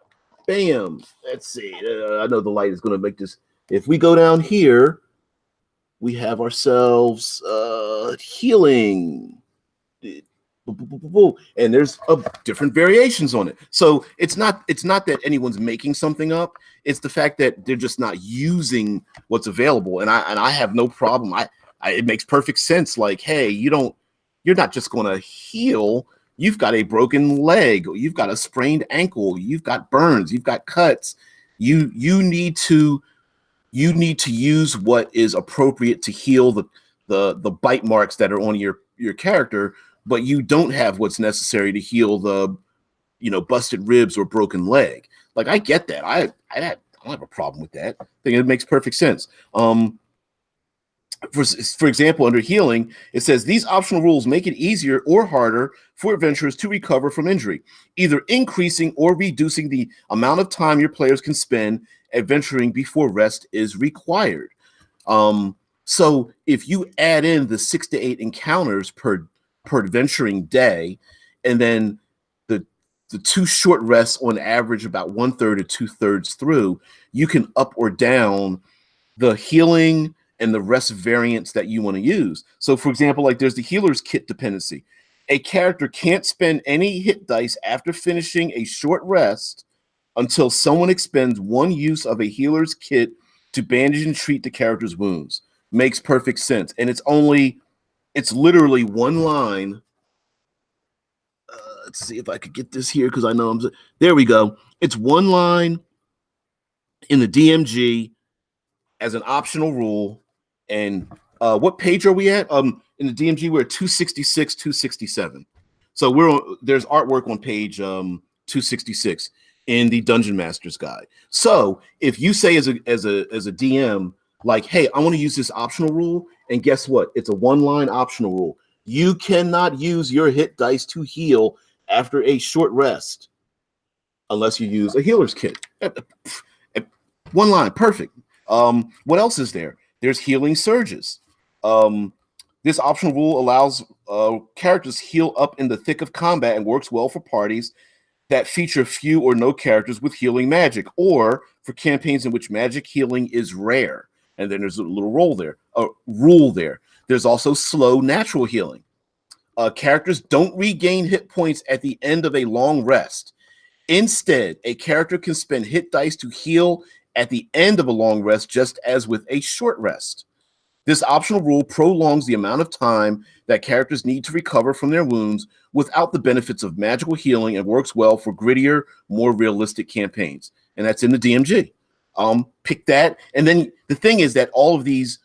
Speaker 1: Bam. Let's see. I know the light is going to make this. If we go down here, we have ourselves healing. And there's different variations on it. So it's not that anyone's making something up. It's the fact that they're just not using what's available. And I have no problem. It makes perfect sense. Like, hey, you're not just going to heal. You've got a broken leg, you've got a sprained ankle, you've got burns, you've got cuts. You need to use what is appropriate to heal the bite marks that are on your character, but you don't have what's necessary to heal the busted ribs or broken leg. Like, I get that. I don't have a problem with that. I think it makes perfect sense. For example, under healing, it says these optional rules make it easier or harder for adventurers to recover from injury, either increasing or reducing the amount of time your players can spend adventuring before rest is required. So if you add in the 6 to 8 encounters per adventuring day, and then the 2 short rests on average about 1/3 to 2/3 through, you can up or down the healing and the rest variants that you want to use. So, for example, like there's the healer's kit dependency. A character can't spend any hit dice after finishing a short rest until someone expends 1 use of a healer's kit to bandage and treat the character's wounds. Makes perfect sense. And it's literally 1 line. Let's see if I could get this here, because I know there we go. It's 1 line in the DMG as an optional rule. And what page are we at? In the DMG, we're at 266, 267. So there's artwork on page 266 in the Dungeon Master's Guide. So if you say as a DM, like, hey, I want to use this optional rule, and guess what? It's a 1-line optional rule. You cannot use your hit dice to heal after a short rest unless you use a healer's kit. 1 line, perfect. What else is there? There's healing surges. This optional rule allows characters heal up in the thick of combat and works well for parties that feature few or no characters with healing magic, or for campaigns in which magic healing is rare. And then there's a little rule there. There's also slow natural healing. Characters don't regain hit points at the end of a long rest. Instead, a character can spend hit dice to heal at the end of a long rest, just as with a short rest. This optional rule prolongs the amount of time that characters need to recover from their wounds without the benefits of magical healing, and works well for grittier, more realistic campaigns. And that's in the DMG. Pick that. And then the thing is that all of these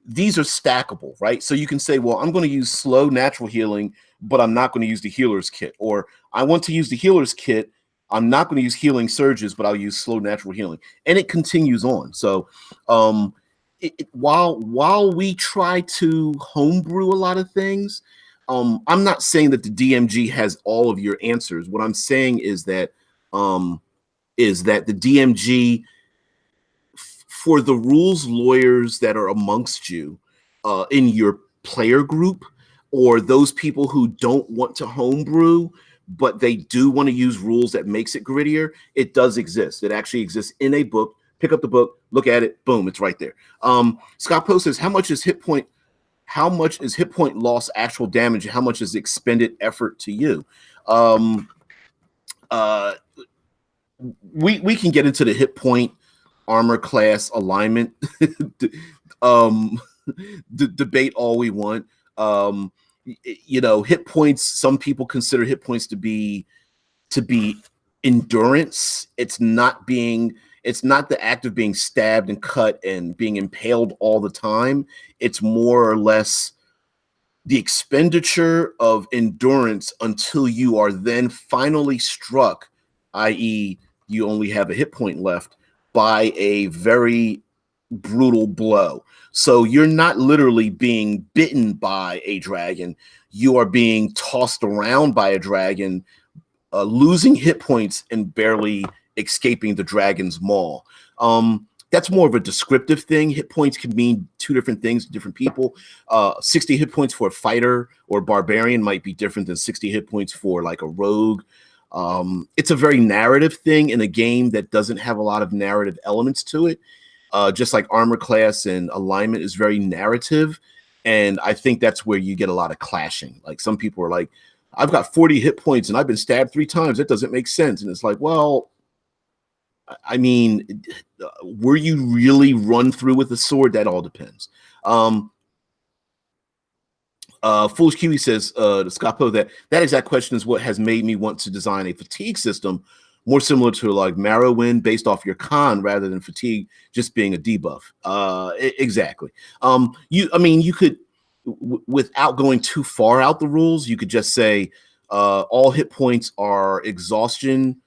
Speaker 1: are stackable, right? So you can say, well, I'm going to use slow natural healing, but I'm not going to use the healer's kit. Or I want to use the healer's kit, I'm not going to use healing surges, but I'll use slow natural healing. And it continues on. So while we try to homebrew a lot of things, I'm not saying that the DMG has all of your answers. What I'm saying is that the DMG, for the rules lawyers that are amongst you in your player group, or those people who don't want to homebrew, but they do want to use rules that makes it grittier, it does exist. It actually exists in a book. Pick up the book, look at it, boom, it's right there. Scott Poe says, how much is hit point loss actual damage, and how much is expended effort to you? We can get into the hit point, armor class, alignment debate all we want. Hit points, some people consider hit points to be endurance. It's not the act of being stabbed and cut and being impaled all the time. It's more or less the expenditure of endurance until you are then finally struck, i.e., you only have a hit point left, by a very brutal blow. So you're not literally being bitten by a dragon. You are being tossed around by a dragon, losing hit points and barely escaping the dragon's maw. That's more of a descriptive thing. Hit points can mean two different things to different people. 60 hit points for a fighter or barbarian might be different than 60 hit points for like a rogue. It's a very narrative thing in a game that doesn't have a lot of narrative elements to it. Just like armor class and alignment is very narrative. And I think that's where you get a lot of clashing. Like some people are like, I've got 40 hit points and I've been stabbed 3 times. That doesn't make sense. And it's like, well, I mean, were you really run through with a sword? That all depends. Foolish Kiwi says to Scapo that exact question is what has made me want to design a fatigue system more similar to like Morrowind based off your con rather than fatigue just being a debuff. Exactly. You could, without going too far out the rules, you could just say all hit points are exhaustion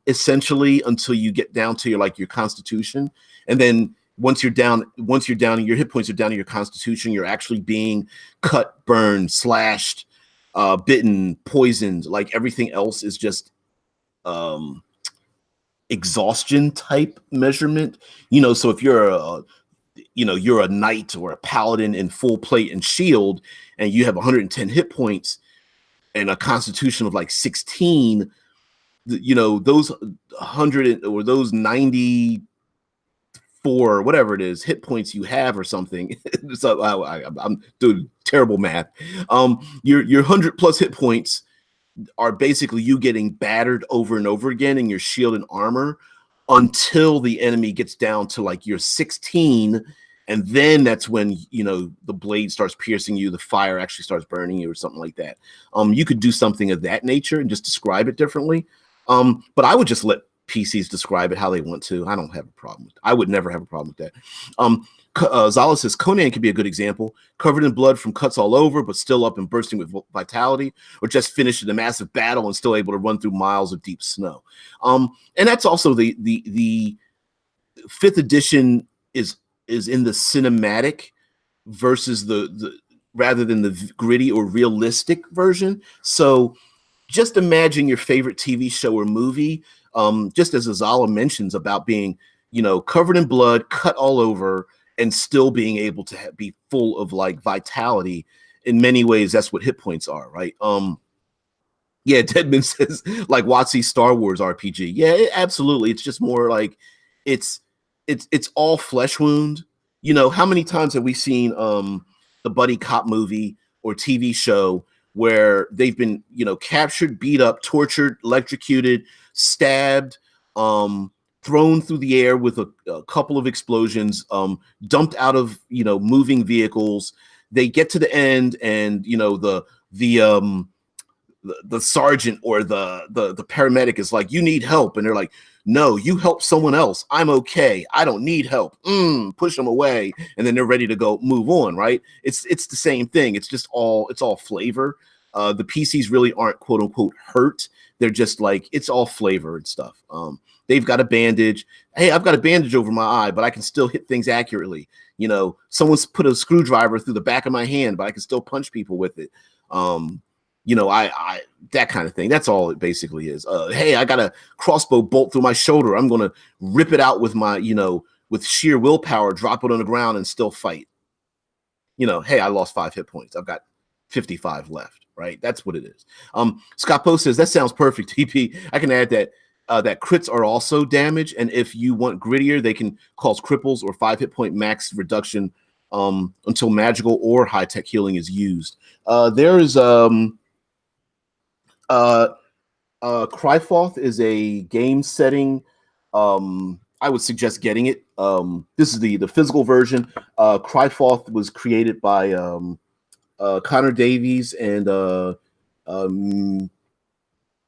Speaker 1: essentially until you get down to your constitution, and then once you're down and your hit points are down to your constitution, you're actually being cut, burned, slashed, bitten, poisoned. Like everything else is just exhaustion type measurement. So if you're you're a knight or a paladin in full plate and shield, and you have 110 hit points and a constitution of like 16, those 100 or those 94, whatever it is, hit points you have or something. So I'm doing terrible math. Your 100 plus hit points are basically you getting battered over and over again in your shield and armor until the enemy gets down to like your 16, and then that's when the blade starts piercing you, the fire actually starts burning you or something like that. You could do something of that nature and just describe it differently. But I would just let PCs describe it how they want to. I don't have a problem. I would never have a problem with that. Zala says Conan could be a good example. Covered in blood from cuts all over, but still up and bursting with vitality, or just finished in a massive battle and still able to run through miles of deep snow. And that's also the 5th edition is in the cinematic versus the rather than the gritty or realistic version. So just imagine your favorite TV show or movie, just as Azala mentions about being, covered in blood, cut all over, and still being able to be full of like vitality. In many ways, that's what hit points are, right? Yeah, Deadman says like WotC's Star Wars RPG. Yeah, absolutely. It's just more like it's all flesh wound. How many times have we seen the buddy cop movie or TV show where they've been, captured, beat up, tortured, electrocuted, stabbed, thrown through the air with a couple of explosions, dumped out of, moving vehicles. They get to the end, and the sergeant or the paramedic is like, you need help, and they're like, no, you help someone else. I'm okay. I don't need help. Push them away, and then they're ready to go move on, right? It's the same thing. It's all flavor. The PCs really aren't quote unquote hurt. They're just like, it's all flavor and stuff. They've got a bandage. Hey, I've got a bandage over my eye, but I can still hit things accurately. Someone's put a screwdriver through the back of my hand, but I can still punch people with it. I that kind of thing. That's all it basically is. Hey, I got a crossbow bolt through my shoulder. I'm going to rip it out with my, with sheer willpower, drop it on the ground and still fight. Hey, I lost 5 hit points. I've got 55 left, right? That's what it is. Scott Poe says, that sounds perfect, TP. I can add that crits are also damage, and if you want grittier, they can cause cripples or 5 hit point max reduction until magical or high-tech healing is used. There is Cryfoth is a game setting. I would suggest getting it. This is the physical version. Cryfoth was created by Connor Davies and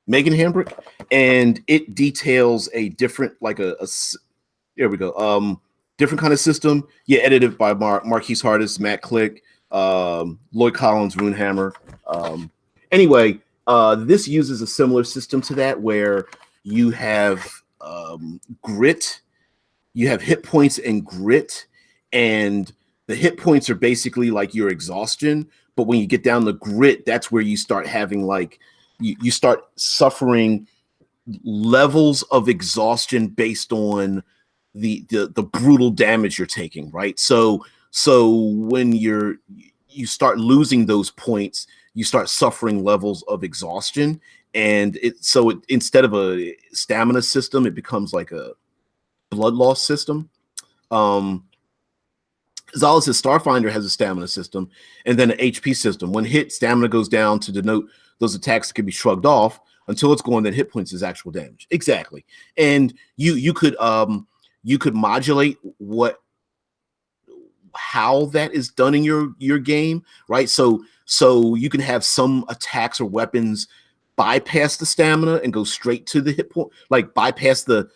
Speaker 1: Megan Hambrick, and it details a different, there we go. Different kind of system. Yeah, edited by Marquise Hardis, Matt Click, Lloyd Collins, Runehammer. Anyway, this uses a similar system to that, where you have grit, you have hit points and grit, and the hit points are basically like your exhaustion, but when you get down the grit, that's where you start having like you start suffering levels of exhaustion based on the brutal damage you're taking, right? So when you start losing those points, you start suffering levels of exhaustion, and instead of a stamina system, it becomes like a blood loss system. Gonzalez's Starfinder has a stamina system and then an HP system. When hit, stamina goes down to denote those attacks can be shrugged off until it's gone. Then hit points is actual damage. Exactly, and you could modulate how that is done in your game, right? So you can have some attacks or weapons bypass the stamina and go straight to the hit point, like bypass the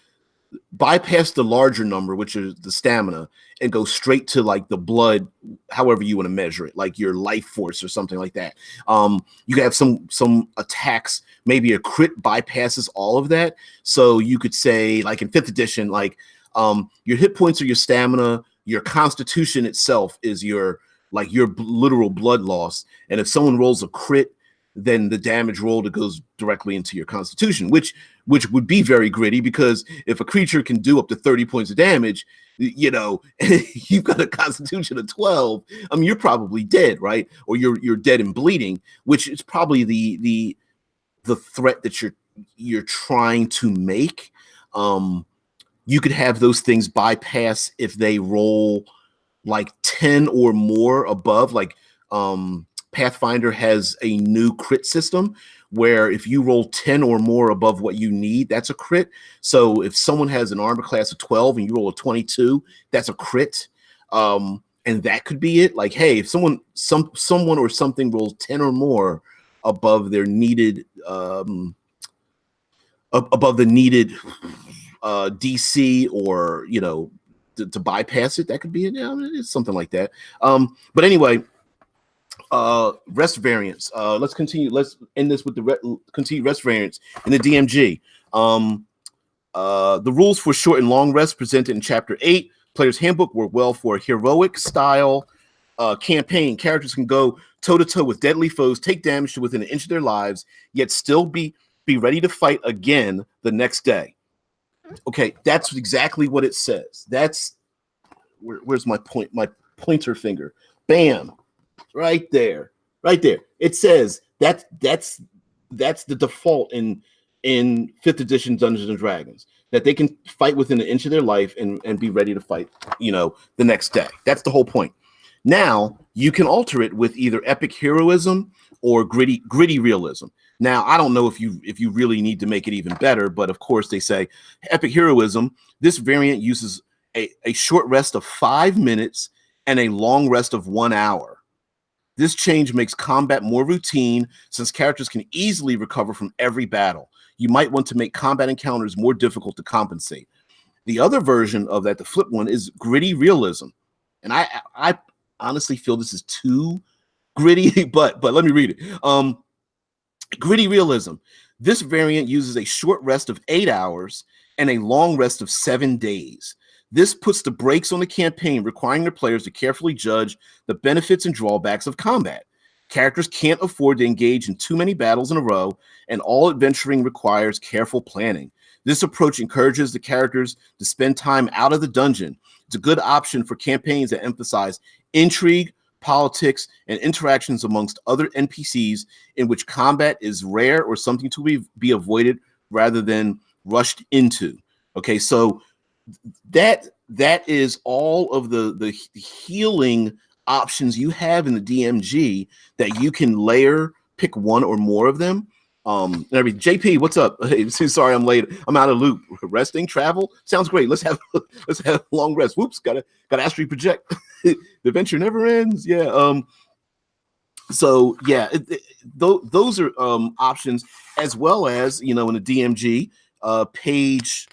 Speaker 1: larger number, which is the stamina, and go straight to like the blood, however you want to measure it, like your life force or something like that. You can have some attacks, maybe a crit bypasses all of that. So you could say, like in 5th edition, like your hit points are your stamina, your constitution itself is your literal blood loss. And if someone rolls a crit, then the damage rolled, it goes directly into your constitution, which would be very gritty, because if a creature can do up to 30 points of damage, you've got a constitution of 12, I mean, you're probably dead, right? Or you're dead and bleeding, which is probably the threat that you're trying to make. You could have those things bypass if they roll like 10 or more above, like Pathfinder has a new crit system where if you roll 10 or more above what you need, that's a crit. So if someone has an armor class of 12 and you roll a 22, that's a crit. And that could be it. Like, hey, if someone or something rolls 10 or more above their needed above the needed DC, or to bypass it, that could be it. Yeah, it's something like that. But anyway, rest variants. Let's continue. Let's end this with the continued rest variants in the DMG. The rules for short and long rest presented in Chapter 8, Player's Handbook, work well for a heroic style campaign. Characters can go toe-to-toe with deadly foes, take damage to within an inch of their lives, yet still be ready to fight again the next day. Okay, that's exactly what it says. That's where's my pointer finger? Bam. Right there. It says that's the default in 5th edition Dungeons and Dragons, that they can fight within an inch of their life and be ready to fight, the next day. That's the whole point. Now you can alter it with either epic heroism or gritty realism. Now, I don't know if you really need to make it even better, but of course they say epic heroism. This variant uses a short rest of 5 minutes and a long rest of 1 hour. This change makes combat more routine, since characters can easily recover from every battle. You might want to make combat encounters more difficult to compensate. The other version of that, the flip one, is gritty realism. And I honestly feel this is too gritty, but let me read it. Gritty realism. This variant uses a short rest of 8 hours and a long rest of 7 days. This puts the brakes on the campaign, requiring their players to carefully judge the benefits and drawbacks of combat. Characters can't afford to engage in too many battles in a row, and all adventuring requires careful planning. This approach encourages the characters to spend time out of the dungeon. It's a good option for campaigns that emphasize intrigue, politics, and interactions amongst other NPCs, in which combat is rare or something to be avoided rather than rushed into. Okay, so that is all of the healing options you have in the DMG that you can layer, pick one or more of them. JP, what's up? Hey, sorry I'm late. I'm out of loop. Resting, travel sounds great. Let's have a long rest. Whoops, got astral project. The adventure never ends. Yeah. So yeah, those are options, as well as in the DMG page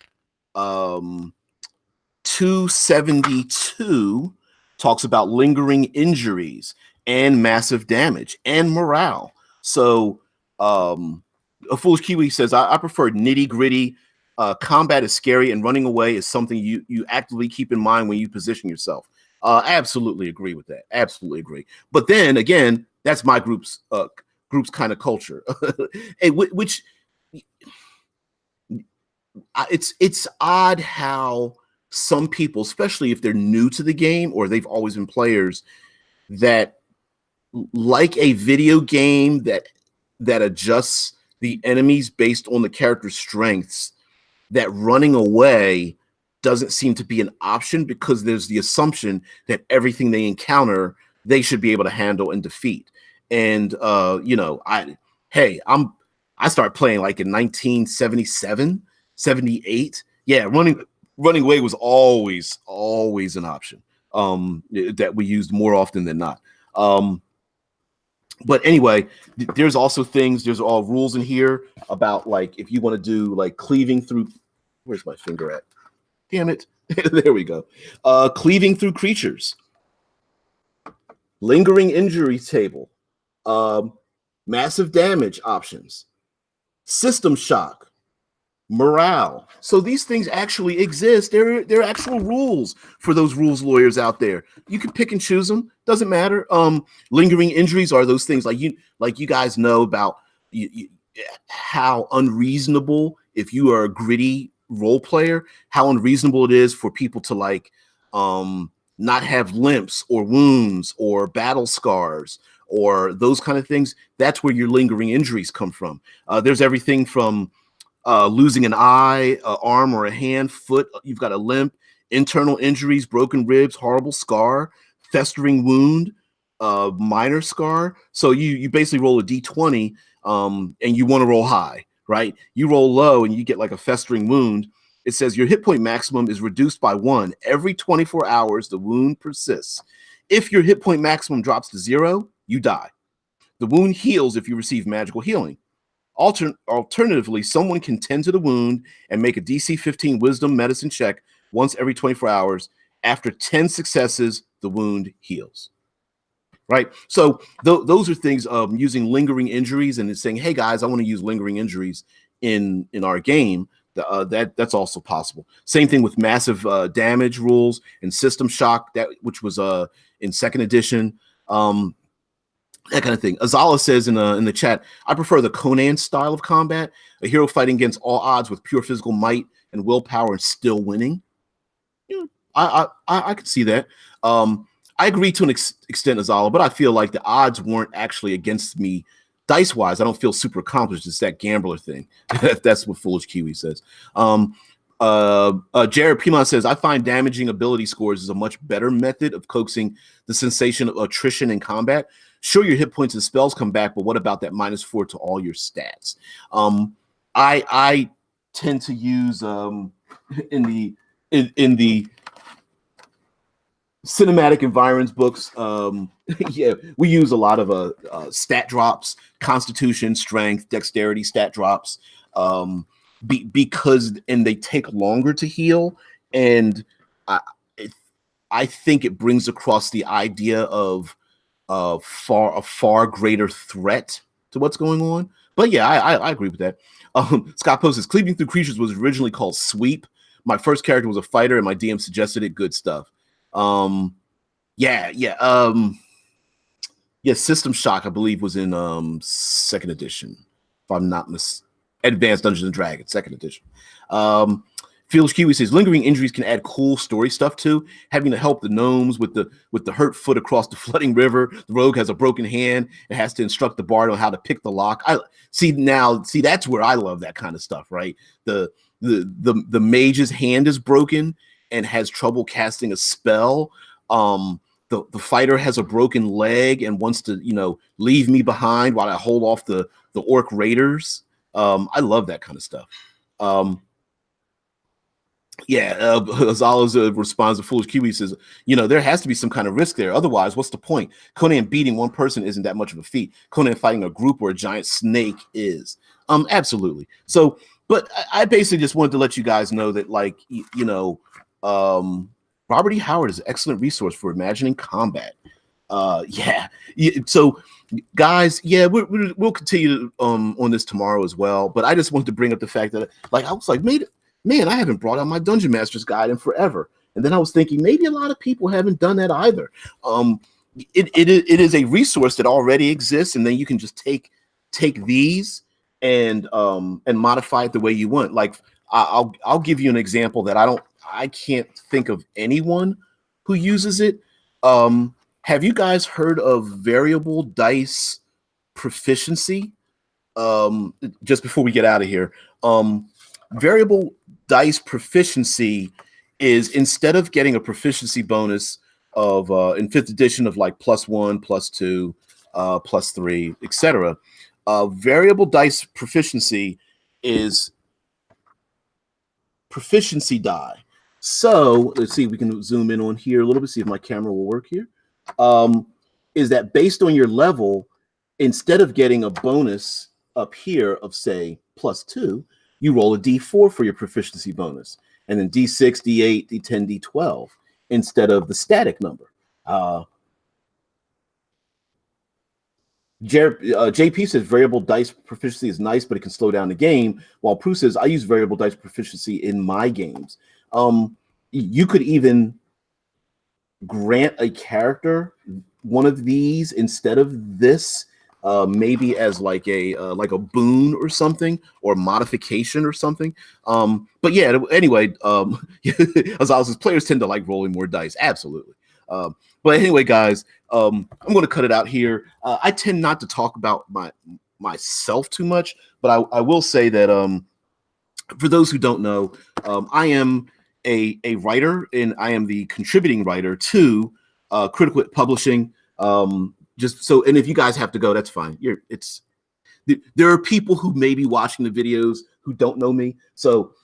Speaker 1: 272 talks about lingering injuries and massive damage and morale. So a foolish Kiwi says, I prefer nitty gritty. Combat is scary, and running away is something you actively keep in mind when you position yourself. Absolutely agree with that. Absolutely agree. But then again, that's my group's kind of culture, which it's odd how some people, especially if they're new to the game or they've always been players, that like a video game that adjusts the enemies based on the character's strengths, that running away doesn't seem to be an option because there's the assumption that everything they encounter they should be able to handle and defeat. And I started playing like in 1977, 78. Yeah, running away was always an option that we used more often than not. But anyway, there's also there's all rules in here about like if you want to do like cleaving through. Where's my finger at? Damn it. There we go. Cleaving through creatures. Lingering injury table. Massive damage options. System shock. Morale. So these things actually exist. There are actual rules for those rules lawyers out there. You can pick and choose them. Doesn't matter. Lingering injuries are those things like you guys know about how unreasonable, if you are a gritty role player, how unreasonable it is for people to like not have limps or wounds or battle scars or those kind of things. That's where your lingering injuries come from. There's everything from losing an eye, an arm or a hand, foot, you've got a limp, internal injuries, broken ribs, horrible scar, festering wound, minor scar. So you basically roll a d20 and you want to roll high, right? You roll low and you get like a festering wound. It says your hit point maximum is reduced by 1. Every 24 hours, the wound persists. If your hit point maximum drops to 0, you die. The wound heals if you receive magical healing. Alternatively, someone can tend to the wound and make a DC 15 wisdom medicine check once every 24 hours. After 10 successes, the wound heals. Right? So those are things using lingering injuries and saying, hey, guys, I want to use lingering injuries in our game. That's also possible. Same thing with massive damage rules and system shock, which was in second edition. That kind of thing. Azala says in the chat, I prefer the Conan style of combat, a hero fighting against all odds with pure physical might and willpower and still winning. Yeah, I could see that. I agree to an extent, Azala, but I feel like the odds weren't actually against me dice-wise. I don't feel super accomplished. It's that gambler thing. That's what Foolish Kiwi says. Jared Piedmont says, I find damaging ability scores is a much better method of coaxing the sensation of attrition in combat. Sure, your hit points and spells come back, but what about that -4 to all your stats? I tend to use in the cinematic environments books. Yeah, we use a lot of stat drops, constitution, strength, dexterity stat drops, because they take longer to heal, and I think it brings across the idea of a far greater threat to what's going on. But yeah, I agree with that. Scott Post says, cleaving through creatures was originally called sweep. My first character was a fighter, and my DM suggested it. Good stuff. System shock, I believe, was in second edition, if I'm not Advanced Dungeons and Dragons, second edition. Felix Kiwi says, lingering injuries can add cool story stuff too. Having to help the gnomes with the hurt foot across the flooding river. The rogue has a broken hand and has to instruct the bard on how to pick the lock. See, that's where I love that kind of stuff, right? The mage's hand is broken and has trouble casting a spell. The fighter has a broken leg and wants to, leave me behind while I hold off the orc raiders. I love that kind of stuff. Azala's responds to Foolish Kiwi says, there has to be some kind of risk there. Otherwise, what's the point? Conan beating one person isn't that much of a feat. Conan fighting a group or a giant snake is. Absolutely. So, but I basically just wanted to let you guys know that, like, Robert E. Howard is an excellent resource for imagining combat. So, guys, we'll continue on this tomorrow as well. But I just wanted to bring up the fact that, like, I was like, man, I haven't brought out my Dungeon Master's Guide in forever. And then I was thinking maybe a lot of people haven't done that either. It is a resource that already exists, and then you can just take these and modify it the way you want. Like I'll give you an example that I can't think of anyone who uses it. Have you guys heard of variable dice proficiency? Just before we get out of here, variable dice proficiency is, instead of getting a proficiency bonus of in 5th edition of like +1, +2, +3, etc. Variable dice proficiency is proficiency die. So let's see, we can zoom in on here a little bit, see if my camera will work here. Is that based on your level, instead of getting a bonus up here of say +2, you roll a d4 for your proficiency bonus, and then d6, d8, d10, d12 instead of the static number. JP says variable dice proficiency is nice, but it can slow down the game. While Prue says I use variable dice proficiency in my games. You could even grant a character one of these instead of this, maybe as like a boon or something, or modification or something. But yeah, anyway, as players tend to like rolling more dice, absolutely. But anyway, guys, I'm going to cut it out here. I tend not to talk about myself too much, but I will say that for those who don't know, I am a writer, and I am the contributing writer to Critical Hit Publishing. Just so, and if you guys have to go, that's fine. There are people who may be watching the videos who don't know me. So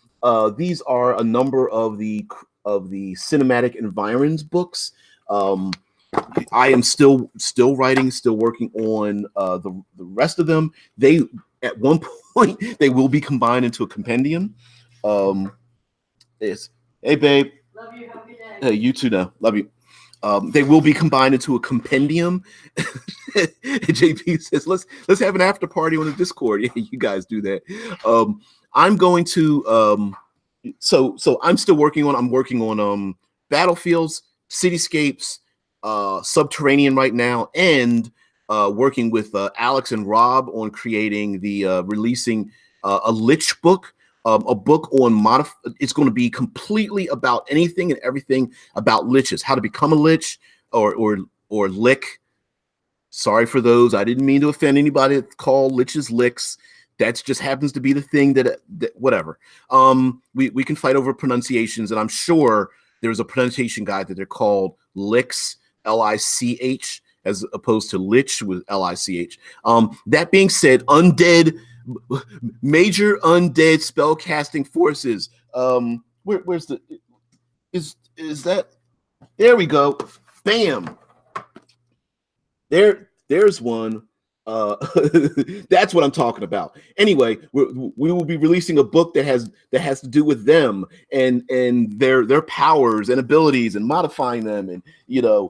Speaker 1: these are a number of the cinematic environs books. I am still writing, still working on the rest of them. They, at one point, they will be combined into a compendium. Hey babe, love you. Have a good day. Hey, you too. Now, love you. They will be combined into a compendium. JP says, let's have an after party on the Discord. Yeah, you guys do that. I'm going to so I'm still working on battlefields, cityscapes, subterranean right now, and working with Alex and Rob on creating releasing a Lich book. A book on it's going to be completely about anything and everything about liches, how to become a lich or lick. Sorry for those. I didn't mean to offend anybody that call liches licks. That just happens to be the thing that whatever. We can fight over pronunciations, and I'm sure there's a pronunciation guide that they're called licks, L-I-C-H, as opposed to lich with L-I-C-H. That being said, major undead spell casting forces. Where's the is that? There we go. Bam. There's one. That's what I'm talking about. Anyway, we will be releasing a book that has to do with them and their powers and abilities and modifying them, and a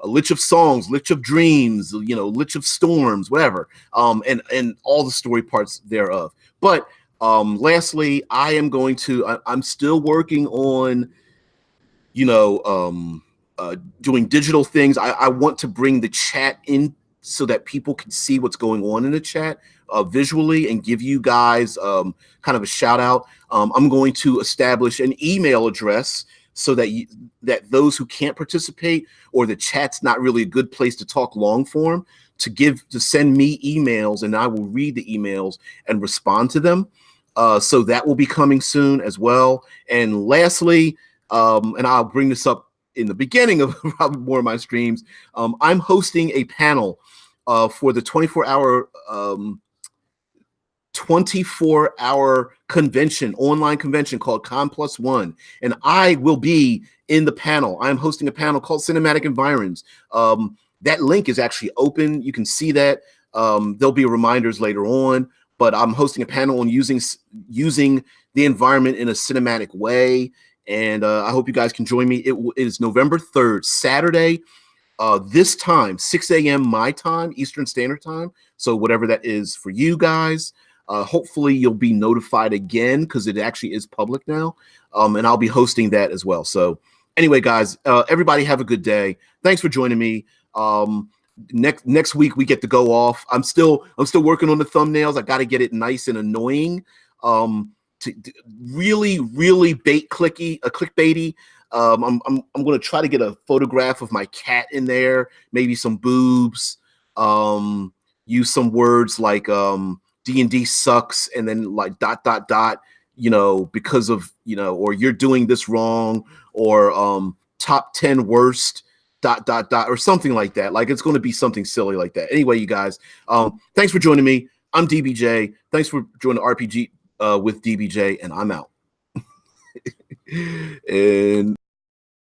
Speaker 1: Lich of Songs, Lich of Dreams, Lich of Storms, whatever, and all the story parts thereof. But lastly, I'm still working on doing digital things. I want to bring the chat in so that people can see what's going on in the chat visually, and give you guys kind of a shout out. I'm going to establish an email address so that those who can't participate, or the chat's not really a good place to talk long form, to send me emails, and I will read the emails and respond to them. So that will be coming soon as well. And lastly, and I'll bring this up in the beginning of probably more of my streams, I'm hosting a panel for the 24-hour convention, online convention called Con+1, and I will be in the panel. I'm hosting a panel called Cinematic Environs. That link is actually open. You can see that. There'll be reminders later on, but I'm hosting a panel on using the environment in a cinematic way, and I hope you guys can join me. It is November 3rd, Saturday. This time, 6 a.m. my time, Eastern Standard Time. So whatever that is for you guys. Hopefully you'll be notified again because it actually is public now. And I'll be hosting that as well. So anyway, guys, everybody have a good day. Thanks for joining me. Next week we get to go off. I'm still working on the thumbnails. I got to get it nice and annoying. To really clickbaity. I'm going to try to get a photograph of my cat in there, maybe some boobs. Use some words like D&D sucks, and then like ... because of or you're doing this wrong, or top 10 worst ... or something like that. Like it's going to be something silly like that. Anyway, you guys, thanks for joining me. I'm DBJ. Thanks for joining RPG with DBJ, and I'm out. And